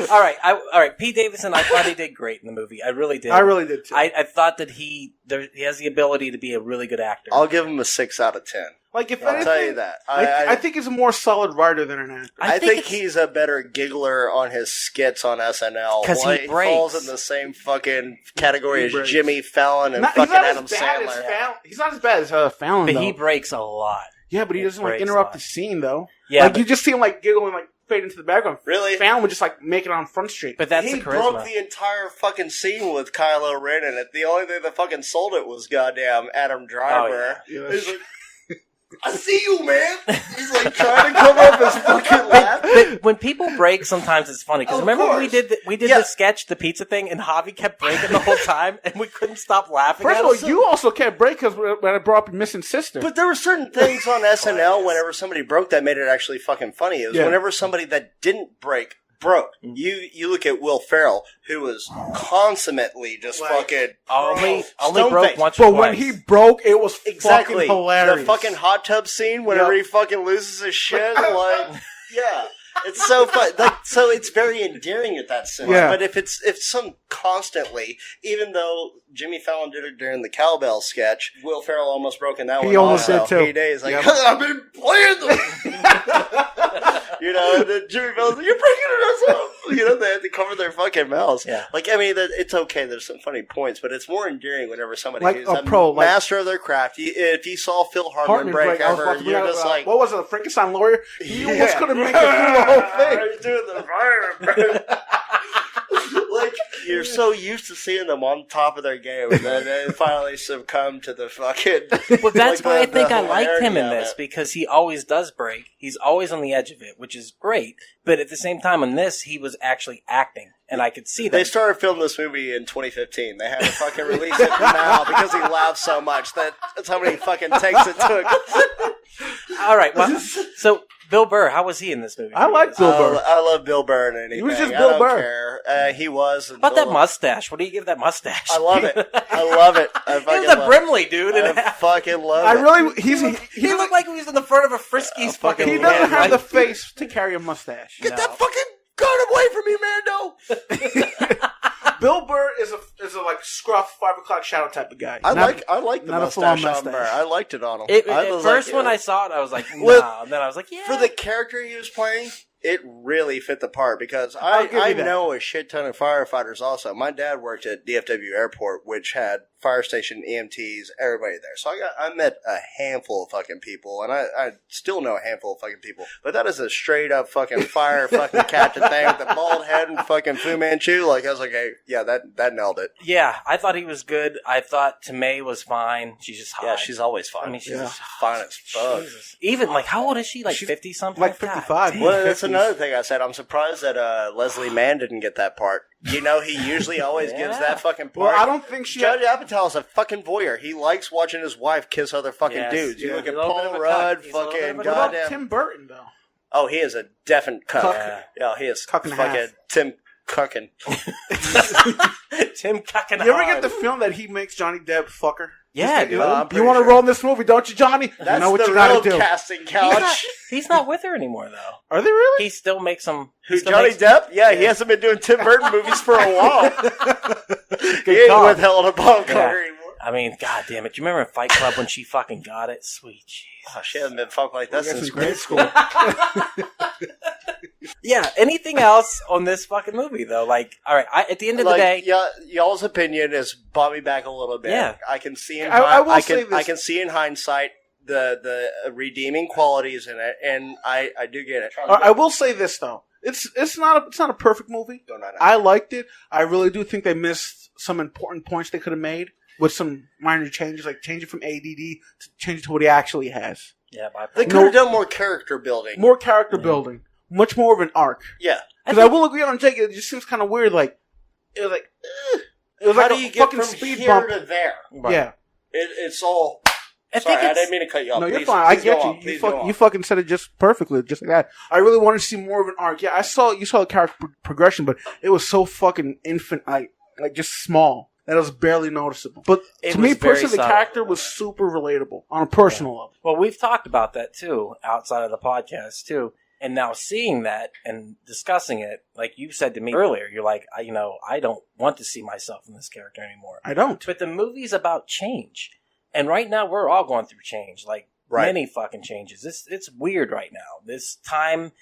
All right. Pete Davidson, I thought he did great in the movie. I really did. I really did too. I thought that he has the ability to be a really good actor. I'll give him a 6 out of 10. Like, if I'll anything, tell you that. I think he's a more solid writer than an actor. I think it's- he's a better giggler on his skits on SNL. 'Cause he falls breaks. in the same fucking category He as breaks. Jimmy Fallon and He's fucking not Adam as bad as Sandler. He's not as bad as Fallon, but though. he breaks a lot. Yeah, but he doesn't like breaks a interrupt lot. the scene though. Yeah, like but- you just see him like giggle and like fade into the background. Really? Fallon would just like make it on Front Street. But that's He the charisma. broke the entire fucking scene with Kylo Ren in it. The only thing that fucking sold it was goddamn Adam Driver. yeah. Yeah, He's like, I see you, man. He's like trying to cover up his fucking laugh. But when people break, sometimes it's funny because Of remember course. we did Yeah. the sketch, the pizza thing, and Javi kept breaking the whole time, and we couldn't stop laughing. First at of all, him. you also can't break because when I brought up your missing sister. But there were certain things on SNL whenever somebody broke that made it actually fucking funny. It was Yeah. whenever somebody that didn't break broke. You look at Will Ferrell, who was consummately just fucking only stone broke faced. once but or when twice. he broke, it was Exactly. fucking hilarious. The fucking hot tub scene whenever Yep. he fucking loses his shit, like, yeah. It's so fun. Like, so it's very endearing at that sense. Yeah. But if some constantly, even though Jimmy Fallon did it during the cowbell sketch, Will Ferrell almost broke in that He one. almost also. did, too. He did. He's like, Yep. I've been playing them. You know, and then Jimmy Fallon's like, you're breaking it up. You know, they had to cover their fucking mouths. Yeah. Like, I mean, it's okay. There's some funny points, but it's more endearing whenever somebody Like who's a a pro, like- master of their craft. If you saw Phil Hartman break I was ever, about to you're bring up, just like, what was it, a Frankenstein lawyer? He almost Yeah. couldn't make it through the whole thing. He's doing the fire. Like, you're so used to seeing them on top of their game, and then they finally succumb to the fucking. Well, that's like why I the think I liked him in hilarity of this it. because he always does break. He's always on the edge of it, which is great. But at the same time, on this, he was actually acting, and I could see that. They started filming this movie in 2015. They had to fucking release it now because he laughed so much that's how many fucking takes it took. All right, well, so Bill Burr, how was he in this movie? I like Bill Burr. I love Bill Burr and anything. He was just I Bill don't Burr. care. He was. How about that mustache? What do you give that mustache? I love it. I love it. I He fucking was a love Brimley, dude. it. And I fucking love I it. really, he looked like he was in the front of a Friskies fucking. he Yeah, doesn't have like- the face to carry a mustache. Get that fucking gun away from me, Mando! Bill Burr is a like scruff 5 o'clock shadow type of guy. I Not- like the not a full-on mustache on mustache. Burr. I liked it on him. At was first, like, when I saw it, I was like, no. Well, And then I was like, yeah. for the character he was playing, it really fit the part because I'll give you I that. know a shit ton of firefighters also. My dad worked at DFW Airport, which had fire station EMTs, everybody there. So I met a handful of fucking people, and I still know a handful of fucking people. But that is a straight up fucking fire fucking captain thing with the bald head and fucking Fu Manchu. Like, I was like, hey, yeah, that nailed it. Yeah, I thought he was good. I thought Tomei was fine. She's just hot. Yeah, she's always fine. I mean, she's Yeah. just fine as fuck. Jesus. Even like, how old is she? Like She's 50 something? like God 55. damn. Well, that's 50s. another thing I said. I'm surprised that Leslie Mann didn't get that part. You know, he usually always gives that fucking part. Well, I don't think she. Judge Apatow is a fucking voyeur. He likes watching his wife kiss other fucking Yes, dudes. You yeah. look at He's a little bit Paul of a Rudd, cuck. He's a little bit fucking of a What about goddamn. Tim Burton though? Oh, he is a definite cuck. Cuck. Yeah, he is Cuck and a fucking half. Tim Cuckin. Tim Cuckin. You ever get the film that he makes Johnny Depp fuck her? Yeah, Just, dude. I'm you pretty want to sure. roll in this movie, don't you, Johnny? That's you know what the you gotta real do. casting He's couch. not, he's not with her anymore, though. Are they really? He still makes them. Who, Johnny Depp? Yeah, he hasn't been doing Tim Burton movies for a while. He ain't call. with Helena Bonham Yeah. Carter anymore. I mean, god damn it. Do you remember in Fight Club when she fucking got it? Sweet jeez. Oh, she hasn't been fucked like that That's since in grade school. Yeah, anything else on this fucking movie, though? Like, all right, at the end of the day. yeah, y'all's opinion has brought me back a little bit. Yeah. I can see in I will say this. I can see in hindsight the redeeming qualities in it, and I do get it. I will say this though. It's not a perfect movie. No. I liked it. I really do think they missed some important points they could have made with some minor changes, like changing from ADD to change it to what he actually has. Yeah, They could have done more character building. More character building, much more of an arc. Yeah. Because I will agree on Jake. It just seems kind of weird. Like it was like How like do a you get fucking from speed here bump. to there? Yeah, It's all Sorry, I didn't mean to cut you off. No, you're Please- fine. I please go get on. you. Please go on. You fucking said it just perfectly, just like that. I really wanted to see more of an arc. Yeah, you saw the character progression, but it was so fucking infant, like just small. That was barely noticeable. But It to me was very personally, the subtle. character was super relatable on a personal level. Well, we've talked about that too, outside of the podcast too. And now seeing that and discussing it, like you said to me earlier, you're like, I don't want to see myself in this character anymore. I don't. But the movie's about change. And right now we're all going through change, like many fucking changes. It's weird right now. This time,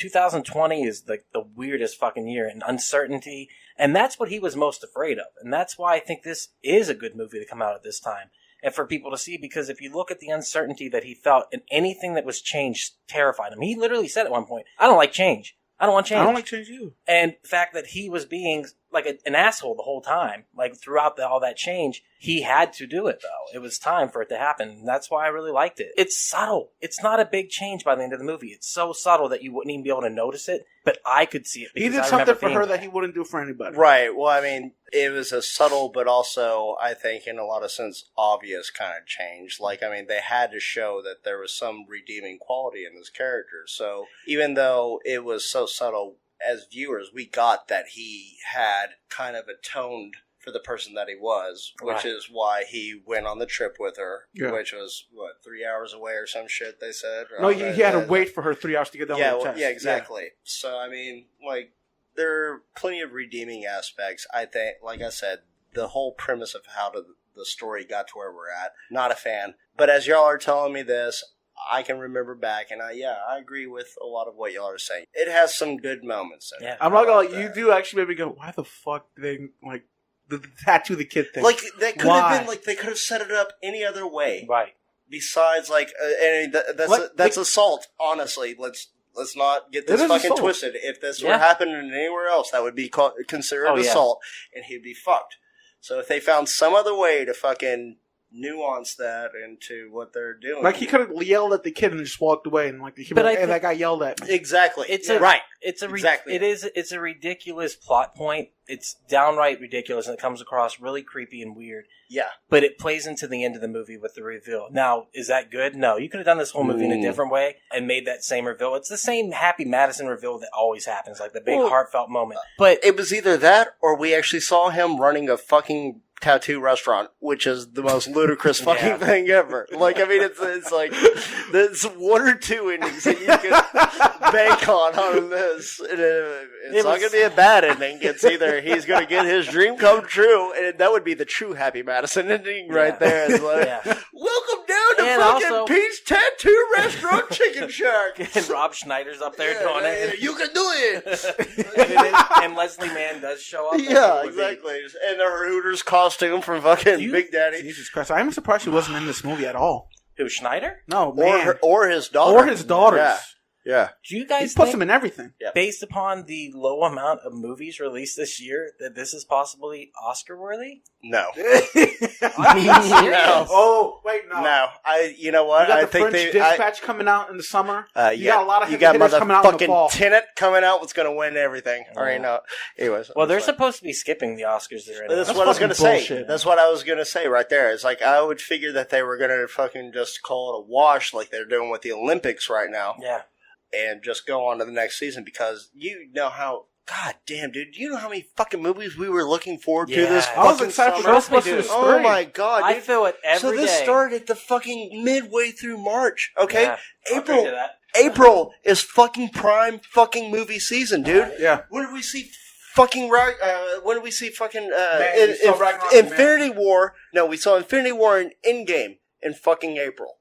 2020 is the weirdest fucking year, and uncertainty. And that's what he was most afraid of. And that's why I think this is a good movie to come out at this time. And for people to see, because if you look at the uncertainty that he felt, and anything that was changed terrified him. He literally said at one point, I don't like change. I don't want change. I don't like change you. And the fact that he was being like an asshole the whole time, like throughout all that change, he had to do it though. It was time for it to happen. And that's why I really liked it. It's subtle. It's not a big change by the end of the movie. It's so subtle that you wouldn't even be able to notice it, but I could see it. He did I something remember for being her there. that he wouldn't do for anybody. Right. Well, I mean, it was a subtle, but also, I think, in a lot of sense, obvious kind of change. Like, I mean, they had to show that there was some redeeming quality in this character. So, even though it was so subtle, as viewers, we got that he had kind of atoned for the person that he was, which Right. is why he went on the trip with her, Yeah. which was, 3 hours away or some shit, they said? No, he had to wait for her 3 hours to get done Yeah, with the well, test. yeah, exactly. So, I mean, like, there are plenty of redeeming aspects. I think, like I said, the whole premise of how the story got to where we're at, not a fan. But as y'all are telling me this, I can remember back, and I agree with a lot of what y'all are saying. It has some good moments in it. Yeah. I'm not gonna I lie, you that. do actually maybe go, why the fuck did they, like, the tattoo the kid thing? Like, that could Why? have been, like, they could have set it up any other way. Right. Besides, like, that's assault, honestly. Let's not get this It is fucking assault. twisted. If this Yeah. were happening anywhere else, that would be considered Oh, yeah. assault, and he'd be fucked. So if they found some other way to fucking nuance that into what they're doing. Like, he could have yelled at the kid and just walked away, and like, he But like, I hey, thi- that guy yelled at me. Exactly. It's right. It's a Exactly. It's a ridiculous plot point. It's downright ridiculous, and it comes across really creepy and weird. Yeah. But it plays into the end of the movie with the reveal. Now, is that good? No. You could have done this whole movie in a different way and made that same reveal. It's the same Happy Madison reveal that always happens, like the big Well, heartfelt moment. But It was either that or we actually saw him running a fucking tattoo restaurant, which is the most ludicrous fucking Yeah. thing ever. Like, I mean, it's like there's one or two endings that you can bank on this. And it's not going to be a bad ending. It's either he's going to get his dream come true, and that would be the true Happy Madison ending right there. It's like, Yeah. welcome down to And fucking also- Pete's Tattoo Restaurant Chicken Shack. and Rob Schneider's up there Yeah, doing yeah, it. you can do it. And Leslie Mann does show up. Yeah, It would be- exactly. And the Hooters costume from fucking You- Big Daddy. Jesus Christ, I'm surprised she wasn't in this movie at all. Who, Schneider? No, man. Or his daughter. Or his daughters. Yeah. Yeah. Do you He guys puts think, them in everything. based upon the low amount of movies released this year, that this is possibly Oscar-worthy? No. No. Oh, wait, no. No. You know what? You got I the think French they. Dispatch coming out in the summer. You got a lot of you got hitters coming out in the motherfucking fall. Tenet coming out. What's going to win everything? All right, no. Anyways. Well, they're that's fine. supposed to be skipping the Oscars there. Anyway. That's what I was going to fucking say. bullshit. That's what I was going to say right there. It's like I would figure that they were going to fucking just call it a wash like they're doing with the Olympics right now. Yeah. And just go on to the next season because you know how. God damn, dude! Do you know how many fucking movies we were looking forward to Yeah. this I was fucking excited for summer? Trust me, dude. Ghostbusters 3. Oh my god, I dude! feel it every So this day. started at the fucking midway through March. Okay, Yeah, I'll agree to that. April is fucking prime fucking movie season, dude. Yeah. When did we see fucking when did we see fucking Man, we saw Ragnarok in Infinity War? No, we saw Infinity War and Endgame in fucking April.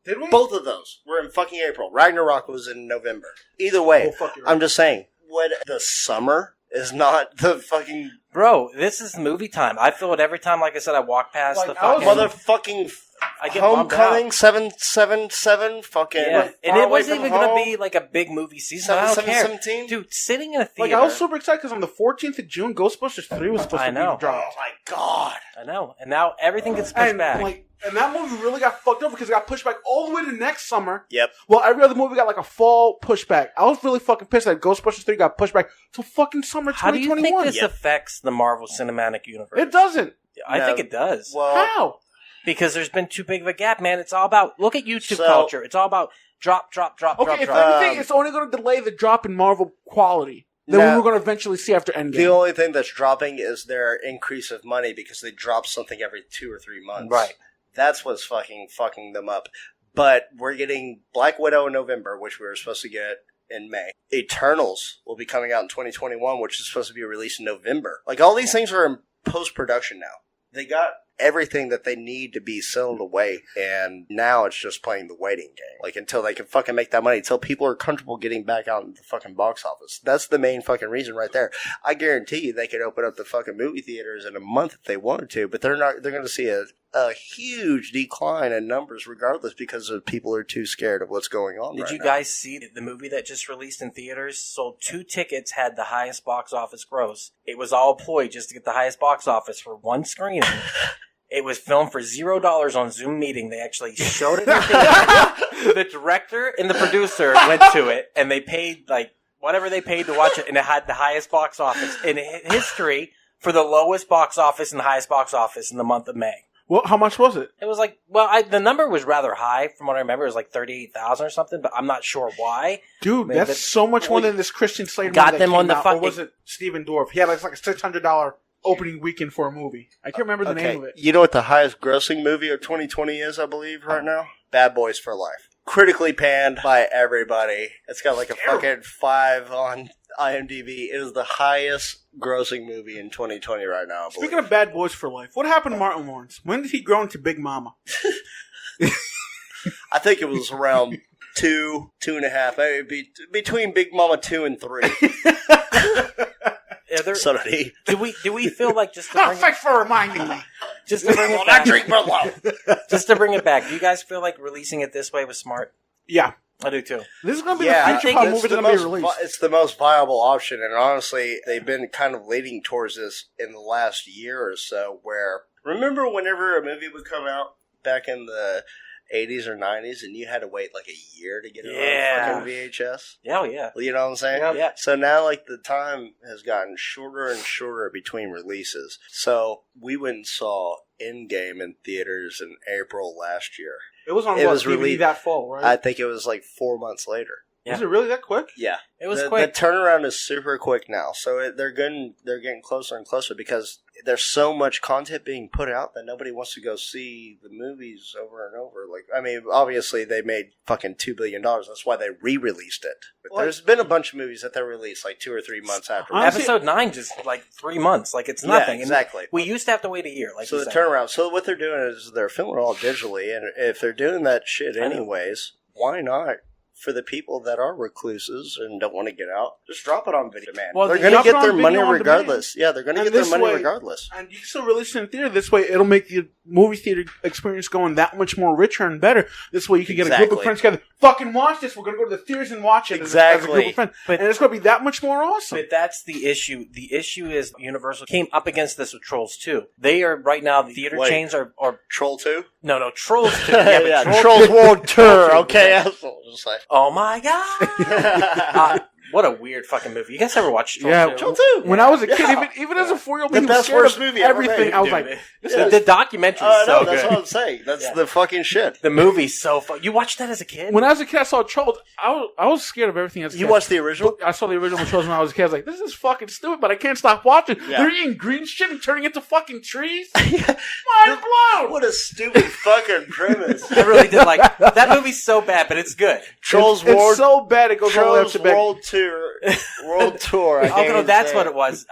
Did we? Both of those were in fucking April. Ragnarok was in November. Either way, Oh, fuck, you're right. I'm just saying, what the summer is not the fucking Bro, this is movie time. I feel it every time, like I said, I walk past Like, the I was fucking... motherfucking I get bummed Homecoming out. 777 fucking. Yeah. And Far it Away wasn't From even going to Home. be like a big movie season. I don't care. 717? Dude, sitting in a theater... Like, I was super excited because on the 14th of June, Ghostbusters 3 was supposed I to know. be dropped. Oh my god! I know. And now everything gets pushed And, back. like, and that movie really got fucked up because it got pushed back all the way to next summer. Yep. Well, every other movie got like a fall pushback. I was really fucking pissed that Ghostbusters 3 got pushed back to fucking summer How do you 2021. think this affects the Marvel Cinematic Universe? It doesn't. I No. think it does. Well, How? because there's been too big of a gap, man. It's all about, look at YouTube culture. It's all about drop. If anything, it's only going to delay the drop in Marvel quality that we were going to eventually see after Endgame. The only thing that's dropping is their increase of money because they drop something every 2 or 3 months. Right. That's what's fucking them up. But we're getting Black Widow in November, which we were supposed to get in May. Eternals will be coming out in 2021, which is supposed to be released in November. Like, all these things are in post-production now. They got everything that they need to be settled away, and now it's just playing the waiting game. Like, until they can fucking make that money, until people are comfortable getting back out in the fucking box office. That's the main fucking reason right there. I guarantee you they could open up the fucking movie theaters in a month if they wanted to, but they're going to see a huge decline in numbers regardless because of people are too scared of what's going on. Did you guys see the movie that just released in theaters? Sold 2 tickets, had the highest box office gross. It was all a ploy just to get the highest box office for one screening. It was filmed for $0 on Zoom meeting. They actually showed it in theater. The director and the producer went to it, and they paid like whatever they paid to watch it, and it had the highest box office in history for the lowest box office and the highest box office in the month of May. Well, how much was it? It was like, the number was rather high from what I remember. It was like 38,000 or something, but I'm not sure why. Dude, that's so much more than this Christian Slater movie got them on the or was it Steven Dorff? He had like a $600 opening weekend for a movie. I can't remember the name of it. You know what the highest grossing movie of 2020 is, I believe, right now? Bad Boys for Life. Critically panned by everybody. It's got like a fucking 5 on IMDb. It is the highest grossing movie in 2020 right now, I believe. Speaking of Bad Boys for Life, what happened to Martin Lawrence? When did he grow into Big Mama? I think it was around 2.5, maybe between Big Mama 2 and 3. So did he. Do we feel like just to bring thanks for reminding me. Just to bring it back. Just to bring it back. Do you guys feel like releasing it this way was smart? Yeah. I do too. This is going to be the future how movies are going to be released. It's the most viable option, and honestly, they've been kind of leading towards this in the last year or so, where, remember whenever a movie would come out back in the 80s or 90s, and you had to wait like a year to get it on fucking VHS? Yeah, yeah. You know what I'm saying? Yeah. So now, like, the time has gotten shorter and shorter between releases. So we went and saw Endgame in theaters in April last year. It was on DVD that fall, right? I think it was like 4 months later. Yeah. Is it really that quick? Yeah. It was quick. The turnaround is super quick now. So they're getting closer and closer because there's so much content being put out that nobody wants to go see the movies over and over. Like, I mean, obviously they made fucking $2 billion. That's why they re-released it. But there's been a bunch of movies that they released like 2 or 3 months after. Episode 9 just like 3 months. Like, it's nothing. Yeah, exactly. And we used to have to wait a year. Like, so the turnaround. So what they're doing is they're filming it all digitally. And if they're doing that shit anyways, why not? For the people that are recluses and don't want to get out, just drop it on video demand. Well, they're going to get their money regardless. Yeah, they're going to get their money regardless. And you can still release it in theater. This way, it'll make the movie theater experience going that much more richer and better. This way, you can get a group of friends together. Fucking watch this. We're going to go to the theaters and watch it as a group of friends. And it's going to be that much more awesome. But that's the issue. The issue is Universal came up against this with Trolls 2. They are, right now, the theater chains are... Troll 2? No, Trolls 2. Yeah, Trolls World Tour. Okay, asshole. Just like... Oh my God! What a weird fucking movie. You guys ever watched Troll 2? Troll 2. When I was a kid, even as a 4-year-old, the best worst movie ever everything. Made. I was like, the documentary is so good. That's what I'm saying. That's the fucking shit. The movie's so fun. You watched that as a kid? When I was a kid, I saw Trolls. I was scared of everything as a kid. You watched the original? I saw the original Trolls when I was a kid. I was like, this is fucking stupid, but I can't stop watching. Yeah. They're eating green shit and turning into fucking trees. Mind blown. What a stupid fucking premise. I really did like that movie's so bad, but it's good. Trolls World. It's so bad it goes all the way up to World Tour. Although that's what it was.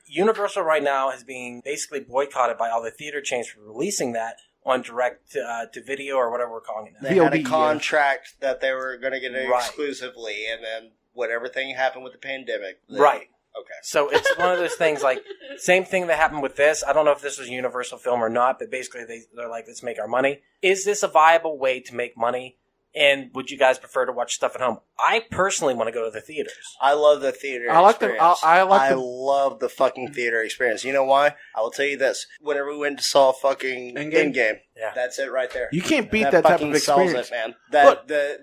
Universal right now is being basically boycotted by all the theater chains for releasing that on direct to video or whatever we're calling it now. They had a contract that they were going to get it exclusively, and then when everything happened with the pandemic. Right. Okay. So it's one of those things like, same thing that happened with this. I don't know if this was a Universal film or not, but basically they're like, let's make our money. Is this a viable way to make money? And would you guys prefer to watch stuff at home? I personally want to go to the theaters. I love the theater experience. I love the fucking theater experience. You know why? I will tell you this. Whenever we went to saw fucking Endgame, that's it right there. You can't beat that type of experience. Sells it, man.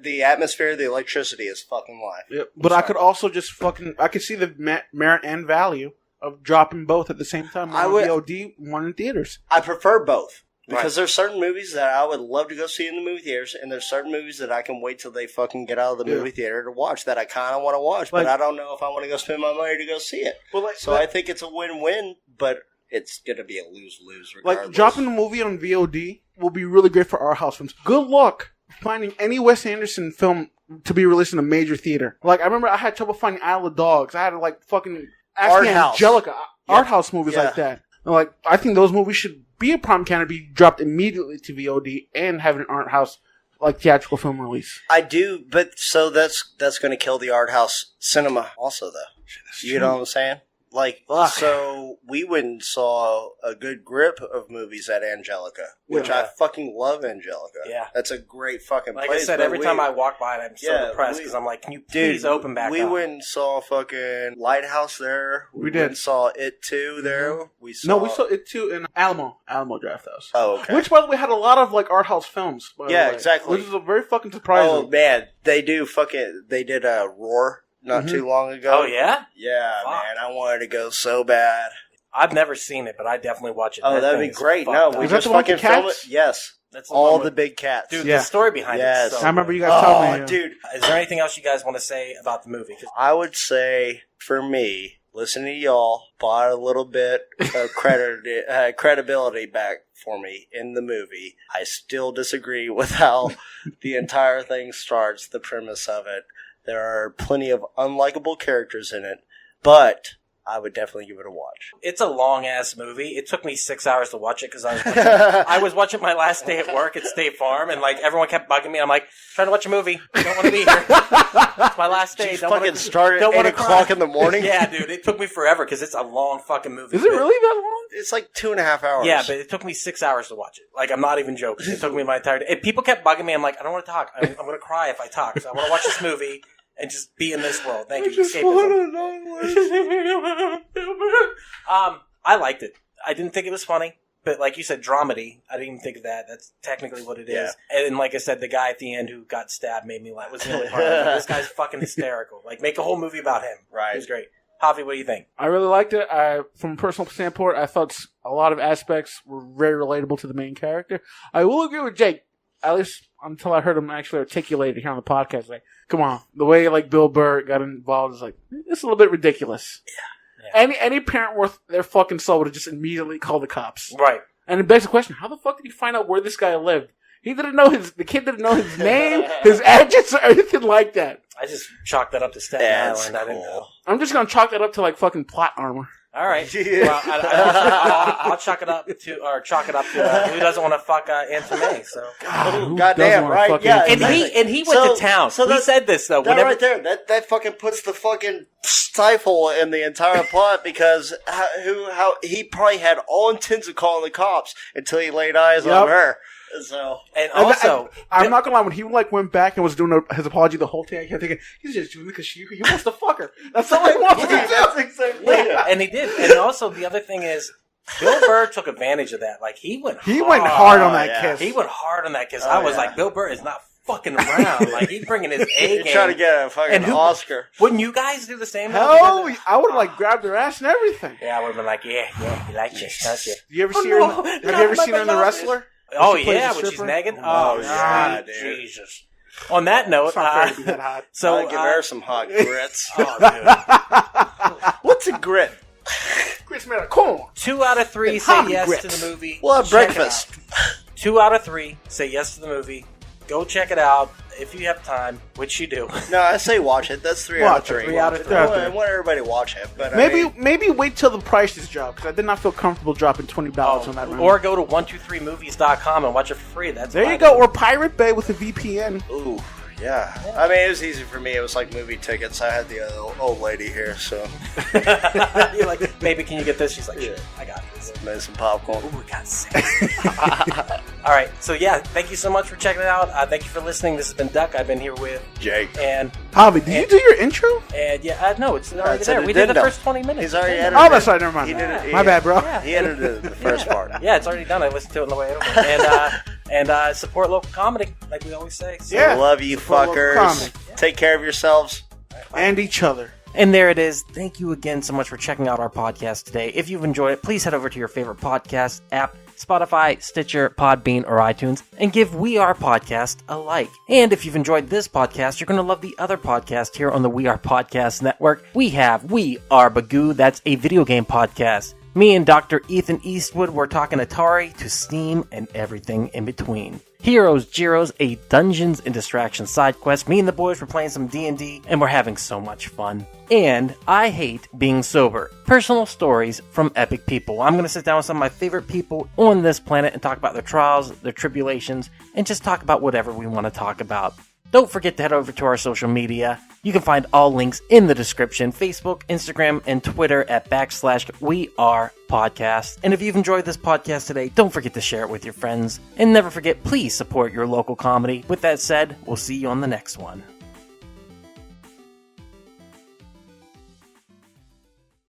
The atmosphere, the electricity is fucking live. Yeah, but I could also just I could see the merit and value of dropping both at the same time. One on VOD, one in theaters. I prefer both. Because there's certain movies that I would love to go see in the movie theaters, and there's certain movies that I can wait till they fucking get out of the movie theater to watch that I kind of want to watch, but I don't know if I want to go spend my money to go see it. Well, I think it's a win-win, but it's going to be a lose-lose regardless. Like, dropping a movie on VOD will be really great for our house films. Good luck finding any Wes Anderson film to be released in a major theater. Like, I remember I had trouble finding Isle of Dogs. I had to, like, fucking ask Angelica. Art house movies like that. And, like, I think those movies should be a prime candidate, be dropped immediately to VOD and have an art house, like, theatrical film release. I do, but so that's going to kill the art house cinema also, though. You know what I'm saying? Like, so we went and saw a good grip of movies at Angelica, which I fucking love Angelica. Yeah. That's a great fucking place. Like I said, every time I walk by it, I'm so depressed because I'm like, can you please open back up? We went and saw fucking Lighthouse there. We did. Went and saw It 2 there. Mm-hmm. We saw It 2 in Alamo Draft House. Oh, okay. Which, by the way, had a lot of, like, art house films. Exactly. Which is a very fucking surprising. Oh, man. They did Roar. Not too long ago. Oh, yeah? Yeah, man. I wanted to go so bad. I've never seen it, but I definitely watch it. Oh, that'd be great. No, we just fucking film it. Yes. That's all the big cats. Dude, the story behind it. Yes. I remember you guys telling me. Dude. Is there anything else you guys want to say about the movie? I would say, for me, listening to y'all brought a little bit of credibility back for me in the movie. I still disagree with how the entire thing starts, the premise of it. There are plenty of unlikable characters in it, but I would definitely give it a watch. It's a long-ass movie. It took me 6 hours to watch it because I was watching my last day at work at State Farm, and like everyone kept bugging me. I'm like, trying to watch a movie. Don't want to be here. It's my last day. Don't fucking start at 8 o'clock in the morning? Yeah, dude. It took me forever because it's a long fucking movie. Is it really that long? It's like 2.5 hours. Yeah, but it took me 6 hours to watch it. Like, I'm not even joking. It took me my entire day. And people kept bugging me. I'm like, I don't want to talk. I'm going to cry if I talk. So I want to watch this movie and just be in this world. Thank you. I liked it. I didn't think it was funny, but like you said, dramedy. I didn't even think of that. That's technically what it is. And like I said, the guy at the end who got stabbed made me laugh. It was really hard. Like, this guy's fucking hysterical. Like, make a whole movie about him. Right. It was great. Javi, what do you think? I really liked it. From a personal standpoint, I thought a lot of aspects were very relatable to the main character. I will agree with Jake, at least until I heard him actually articulate it here on the podcast. Like, come on, the way like Bill Burr got involved is like, it's a little bit ridiculous. Yeah. Any parent worth their fucking soul would have just immediately called the cops. Right. And it begs the question: how the fuck did he find out where this guy lived? He didn't know the kid didn't know his name, his address, or anything like that. I just chalked that up to Staten Island. I didn't know. I'm just gonna chalk that up to like fucking plot armor. All right. Well, I'll chalk it up to who doesn't want to fuck Aunt May. So goddamn right, yeah. And he went to town. So he said this though. That right there, that fucking puts the fucking stifle in the entire plot because how he probably had all intents of calling the cops until he laid eyes on her. So and also, I'm not gonna lie. When he like went back and was doing his apology the whole time, I kept thinking he's just doing it because he wants to fuck her. That's all he wants to do. That's exactly. Yeah, and he did. And also, the other thing is, Bill Burr took advantage of that. Like he went hard on that kiss. He went hard on that kiss. I was like, Bill Burr is not fucking around. Like he's bringing his A game. Trying to get a fucking Oscar. Wouldn't you guys do the same? Hell, I would have like grabbed her ass and everything. Yeah, I would have been like, yeah, you like this, don't you? You ever see her? Have you ever seen her in The Wrestler? Oh yeah, when she's Megan. Oh yeah, dude. Jesus. On that note, so give her some hot grits. Oh, dude. What's a grit? Grits made of corn. 2 out of 3 say yes to the movie. We'll have breakfast. 2 out of 3 say yes to the movie. Go check it out if you have time, which you do. No, I say watch it. That's 3 out of 3. 3 out of 3. I want everybody to watch it, but maybe wait till the prices drop because I did not feel comfortable dropping $20 on that. Or go to 123movies.com and watch it for free. There you go. Or Pirate Bay with a VPN. Ooh. Yeah. I mean, it was easy for me. It was like movie tickets. I had the old lady here, so. You're like, baby, can you get this? She's like, sure, I got this. Made some popcorn. Ooh, we got sick. All right, so yeah, thank you so much for checking it out. Thank you for listening. This has been Duck. I've been here with Jake. And Javi, did you do your intro? And yeah, no, it's already there. We did the first 20 minutes. He's already edited. Oh, that's right. Never mind. He did it. My bad, bro. Yeah. He edited the first part. Yeah, it's already done. I listened to it on the way over. And support local comedy, like we always say. So love you, fuckers. Take care of yourselves. And each other. And there it is. Thank you again so much for checking out our podcast today. If you've enjoyed it, please head over to your favorite podcast app, Spotify, Stitcher, Podbean, or iTunes, and give We Are Podcast a like. And if you've enjoyed this podcast, you're going to love the other podcast here on the We Are Podcast Network. We have We Are Bagu, that's a video game podcast. Me and Dr. Ethan Eastwood were talking Atari to Steam and everything in between. Heroes, Gyros, a Dungeons and Distractions side quest. Me and the boys were playing some D&D, and we're having so much fun. And I Hate Being Sober. Personal stories from epic people. I'm going to sit down with some of my favorite people on this planet and talk about their trials, their tribulations, and just talk about whatever we want to talk about. Don't forget to head over to our social media. You can find all links in the description, Facebook, Instagram, and Twitter at /WeArePodcast. And if you've enjoyed this podcast today, don't forget to share it with your friends. And never forget, please support your local comedy. With that said, we'll see you on the next one.